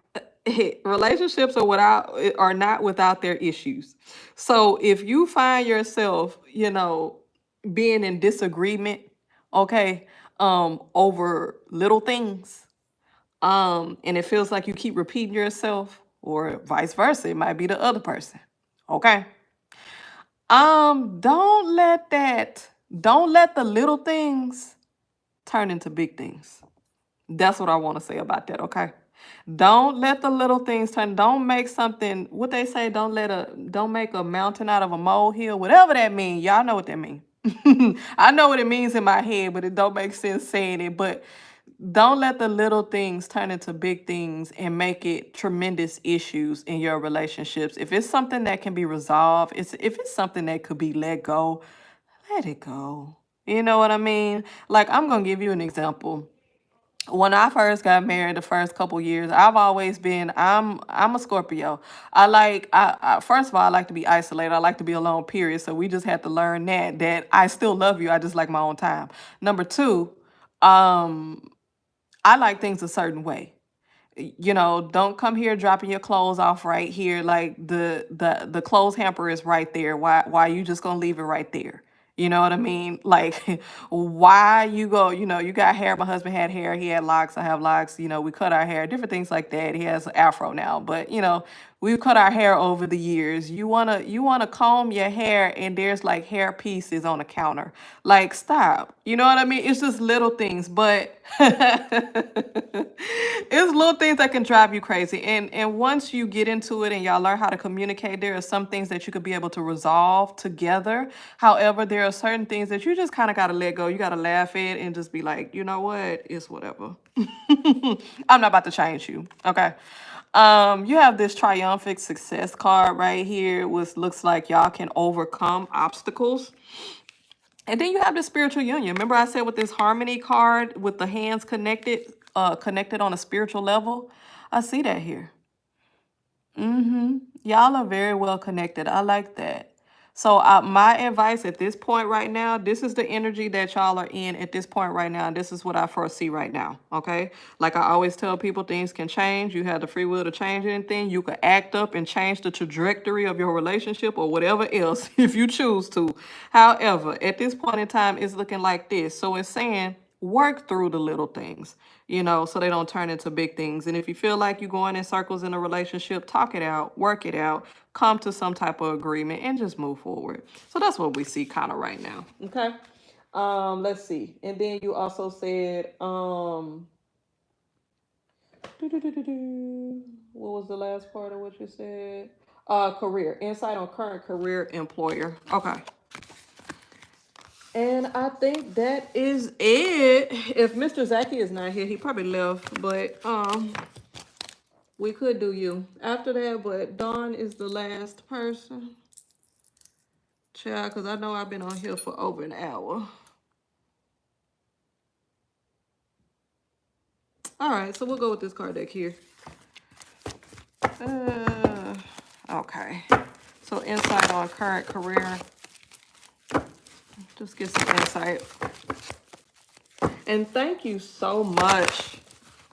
relationships are not without their issues. So if you find yourself, being in disagreement, okay, over little things, and it feels like you keep repeating yourself, or vice versa, it might be the other person, okay. Don't let the little things turn into big things. That's what I want to say about that, okay? Don't let the little things turn. Don't make something, what they say, don't make a mountain out of a molehill, whatever that means. Y'all know what that means. I know what it means in my head, but it don't make sense saying it. But don't let the little things turn into big things and make it tremendous issues in your relationships. If it's something that can be resolved, if it's something that could be let go, let it go. You know what I mean? Like, I'm going to give you an example. When I first got married, the first couple years, I'm a Scorpio. First of all, I like to be isolated. I like to be alone, period. So we just had to learn that I still love you. I just like my own time. Number two, um, I like things a certain way. Don't come here dropping your clothes off right here. Like the clothes hamper is right there. Why you just gonna leave it right there? You know what I mean? Like, why you go, you got hair. My husband had hair. He had locks. I have locks. We cut our hair, different things like that. He has an afro now, but we've cut our hair over the years. You wanna comb your hair, and there's like hair pieces on the counter. Like, stop. You know what I mean? It's just little things, but it's little things that can drive you crazy. And once you get into it and y'all learn how to communicate, there are some things that you could be able to resolve together. However, there are certain things that you just kind of got to let go. You got to laugh at and just be like, you know what? It's whatever. I'm not about to change you. Okay. You have this triumphant success card right here, which looks like y'all can overcome obstacles. And then you have the spiritual union. Remember I said with this harmony card with the hands connected on a spiritual level? I see that here. Y'all are very well connected. I like that. So my advice at this point right now, this is the energy that y'all are in at this point right now. And this is what I foresee right now. Okay. Like I always tell people, things can change. You have the free will to change anything. You can act up and change the trajectory of your relationship or whatever else if you choose to. However, at this point in time, it's looking like this. So it's saying work through the little things, so they don't turn into big things. And if you feel like you're going in circles in a relationship, talk it out, work it out, come to some type of agreement, and just move forward. So that's what we see kind of right now. Okay. Let's see. And then you also said, what was the last part of what you said? Career, insight on current career employer. Okay. And I think that is it. If Mr. Zachy is not here, he probably left, but we could do you after that, but Dawn is the last person. Child, because I know I've been on here for over an hour. All right, so we'll go with this card deck here. Okay. So insight on current career. Just get some insight. And thank you so much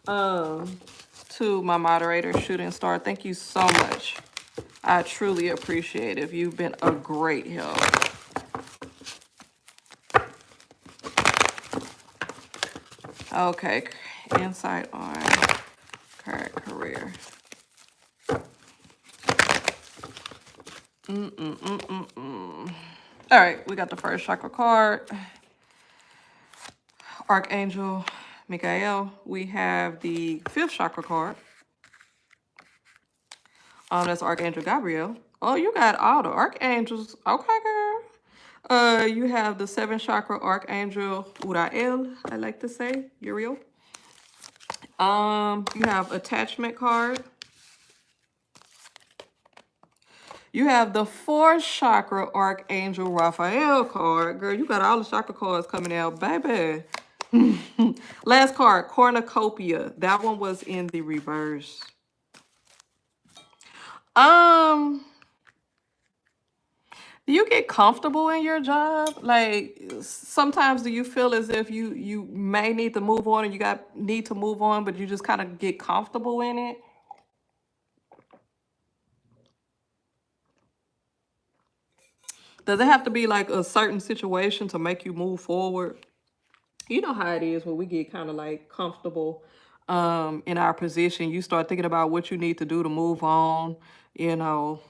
to my moderator, Shooting Star. Thank you so much. I truly appreciate it. You've been a great help. Okay, insight on current career. All right, we got the first chakra card. Archangel Michael. We have the fifth chakra card. That's Archangel Gabriel. Oh, you got all the archangels. Okay, girl. You have the seventh chakra Archangel Uriel, I like to say, Uriel. You have attachment card. You have the fourth chakra Archangel Raphael card. Girl, you got all the chakra cards coming out, baby. Last card, cornucopia. That one was in the reverse. Do you get comfortable in your job? Like sometimes do you feel as if you may need to move on and need to move on, but you just kind of get comfortable in it? Does it have to be like a certain situation to make you move forward? You know how it is when we get kind of like comfortable in our position. You start thinking about what you need to do to move on, you know,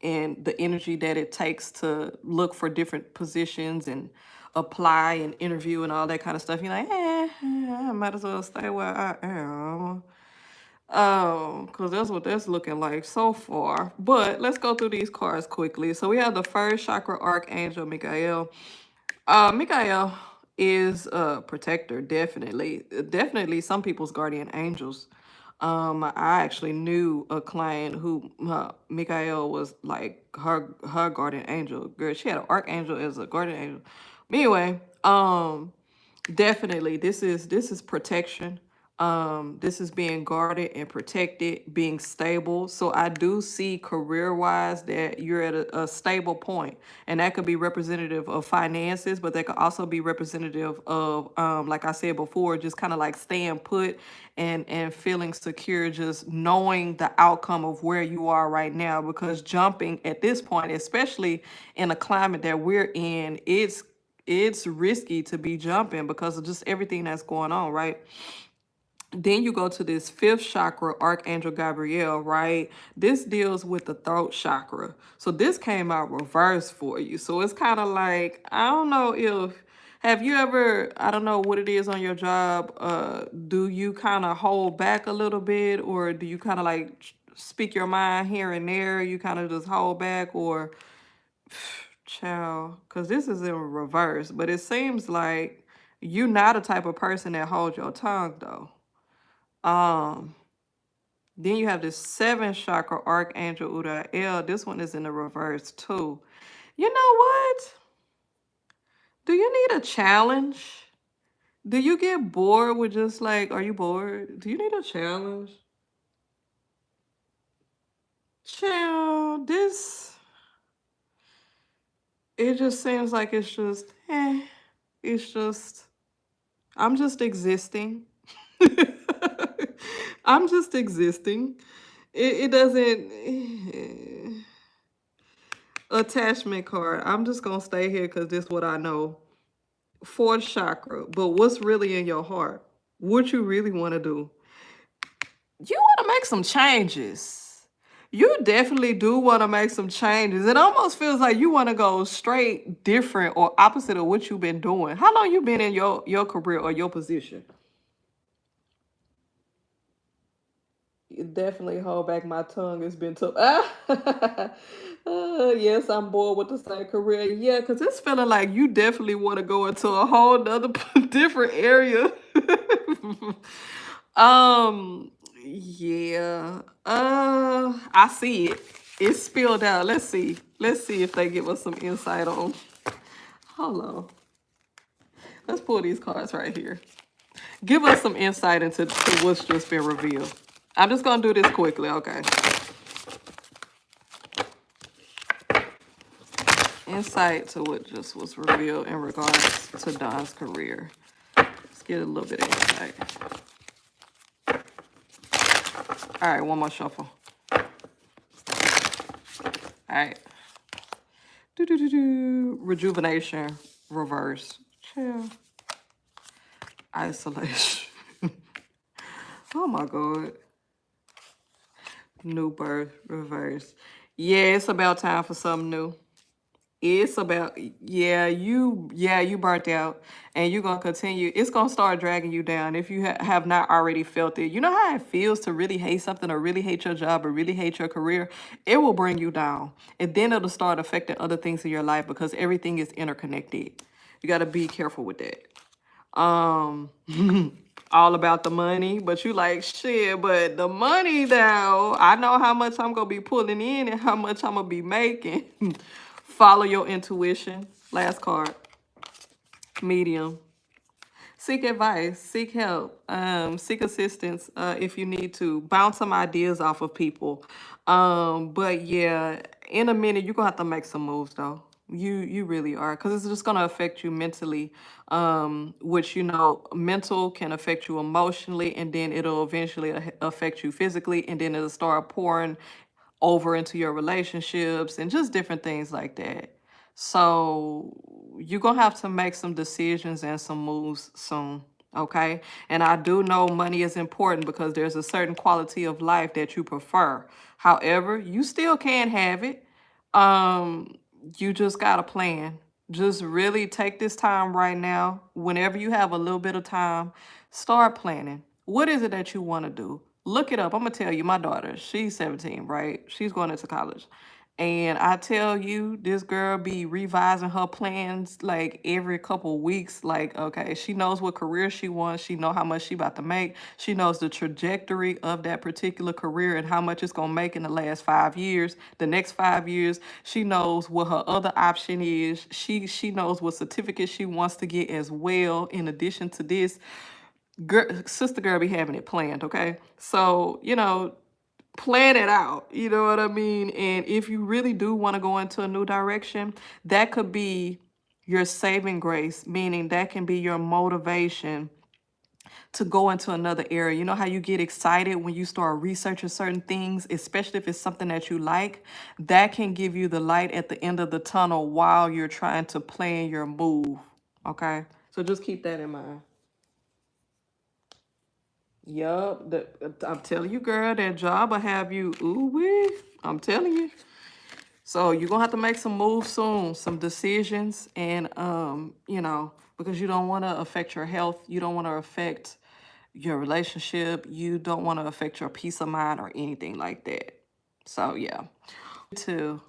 and the energy that it takes to look for different positions and apply and interview and all that kind of stuff. You're like, I might as well stay where I am. Because that's what that's looking like so far. But let's go through these cards quickly. So we have the first chakra archangel, 𝐘𝐽. 𝐘𝐽 is a protector, definitely. Definitely some people's guardian angels. I actually knew a client who 𝐘𝐽 was like her guardian angel. Girl, she had an archangel as a guardian angel. But anyway, definitely this is protection. This is being guarded and protected, being stable. So I do see career wise that you're at a stable point, and that could be representative of finances, but that could also be representative of like I said before, just kind of like staying put and feeling secure, just knowing the outcome of where you are right now. Because jumping at this point, especially in a climate that we're in, it's risky to be jumping because of just everything that's going on, right? Then you go to this fifth chakra, Archangel Gabriel, right? This deals with the throat chakra. So this came out reversed for you. So it's kind of like, I don't know if, have you ever, I don't know what it is on your job. Do you kind of hold back a little bit, or do you kind of like speak your mind here and there? You kind of just hold back, or child, because this is in reverse, but it seems like you're not a type of person that holds your tongue though. Then you have this seventh chakra, Archangel Uriel. This one is in the reverse too. You know what? Do you need a challenge? Do you get bored with just like, are you bored? Do you need a challenge? Child, it just seems like it's just, it's just, I'm just existing. I'm just existing. It doesn't. Attachment card. I'm just going to stay here because this is what I know. Fourth chakra. But what's really in your heart? What you really want to do? You want to make some changes. You definitely do want to make some changes. It almost feels like you want to go straight different or opposite of what you've been doing. How long you been in your career or your position? Definitely hold back my tongue. It's been tough. Yes, I'm bored with the same career. Yeah, because it's feeling like you definitely want to go into a whole nother different area. Yeah. I see it. It's spilled out. Let's see. Let's see if they give us some insight on. Hold on. Let's pull these cards right here. Give us some insight into what's just been revealed. I'm just going to do this quickly, okay? Insight to what just was revealed in regards to Don's career. Let's get a little bit of insight. All right, one more shuffle. All right. Rejuvenation, reverse. Chill. Isolation. Oh my God. New birth, reverse. Yeah, it's about time for something new. It's about, you burnt out, and you're going to continue. It's going to start dragging you down if you have not already felt it. You know how it feels to really hate something, or really hate your job, or really hate your career? It will bring you down, and then it'll start affecting other things in your life because everything is interconnected. You got to be careful with that. All about the money, but you like, shit, but the money now, I know how much I'm going to be pulling in and how much I'm going to be making. Follow your intuition. Last card. Medium. seek advice, seek help, seek assistance if you need to. Bounce some ideas off of people. But yeah, in a minute you're gonna have to make some moves though. You really are, because it's just gonna affect you mentally. Which you know, mental can affect you emotionally, and then it'll eventually affect you physically, and then it'll start pouring over into your relationships and just different things like that. So you're gonna have to make some decisions and some moves soon. Okay. And I do know money is important because there's a certain quality of life that you prefer. However, you still can have it. Um, you just got a plan. Just really take this time right now. Whenever you have a little bit of time, start planning. What is it that you want to do? Look it up. I'm gonna tell you, my daughter, she's 17, right? She's going into college. And I tell you, this girl be revising her plans like every couple weeks. Like, okay, she knows what career she wants. She know how much she about to make. She knows the trajectory of that particular career and how much it's gonna make in the last 5 years, the next 5 years. She knows what her other option is. She knows what certificate she wants to get as well. In addition to this, girl, sister girl be having it planned. Okay, so you know, plan it out. You know what I mean? And if you really do want to go into a new direction, that could be your saving grace, meaning that can be your motivation to go into another area. You know how you get excited when you start researching certain things, especially if it's something that you like? That can give you the light at the end of the tunnel while you're trying to plan your move. Okay? So just keep that in mind. Yup, I'm telling you, girl, that job will have you, ooh wee. I'm telling you. So you're gonna have to make some moves soon, some decisions, and you know, because you don't want to affect your health, you don't want to affect your relationship, you don't want to affect your peace of mind or anything like that. So yeah. Too.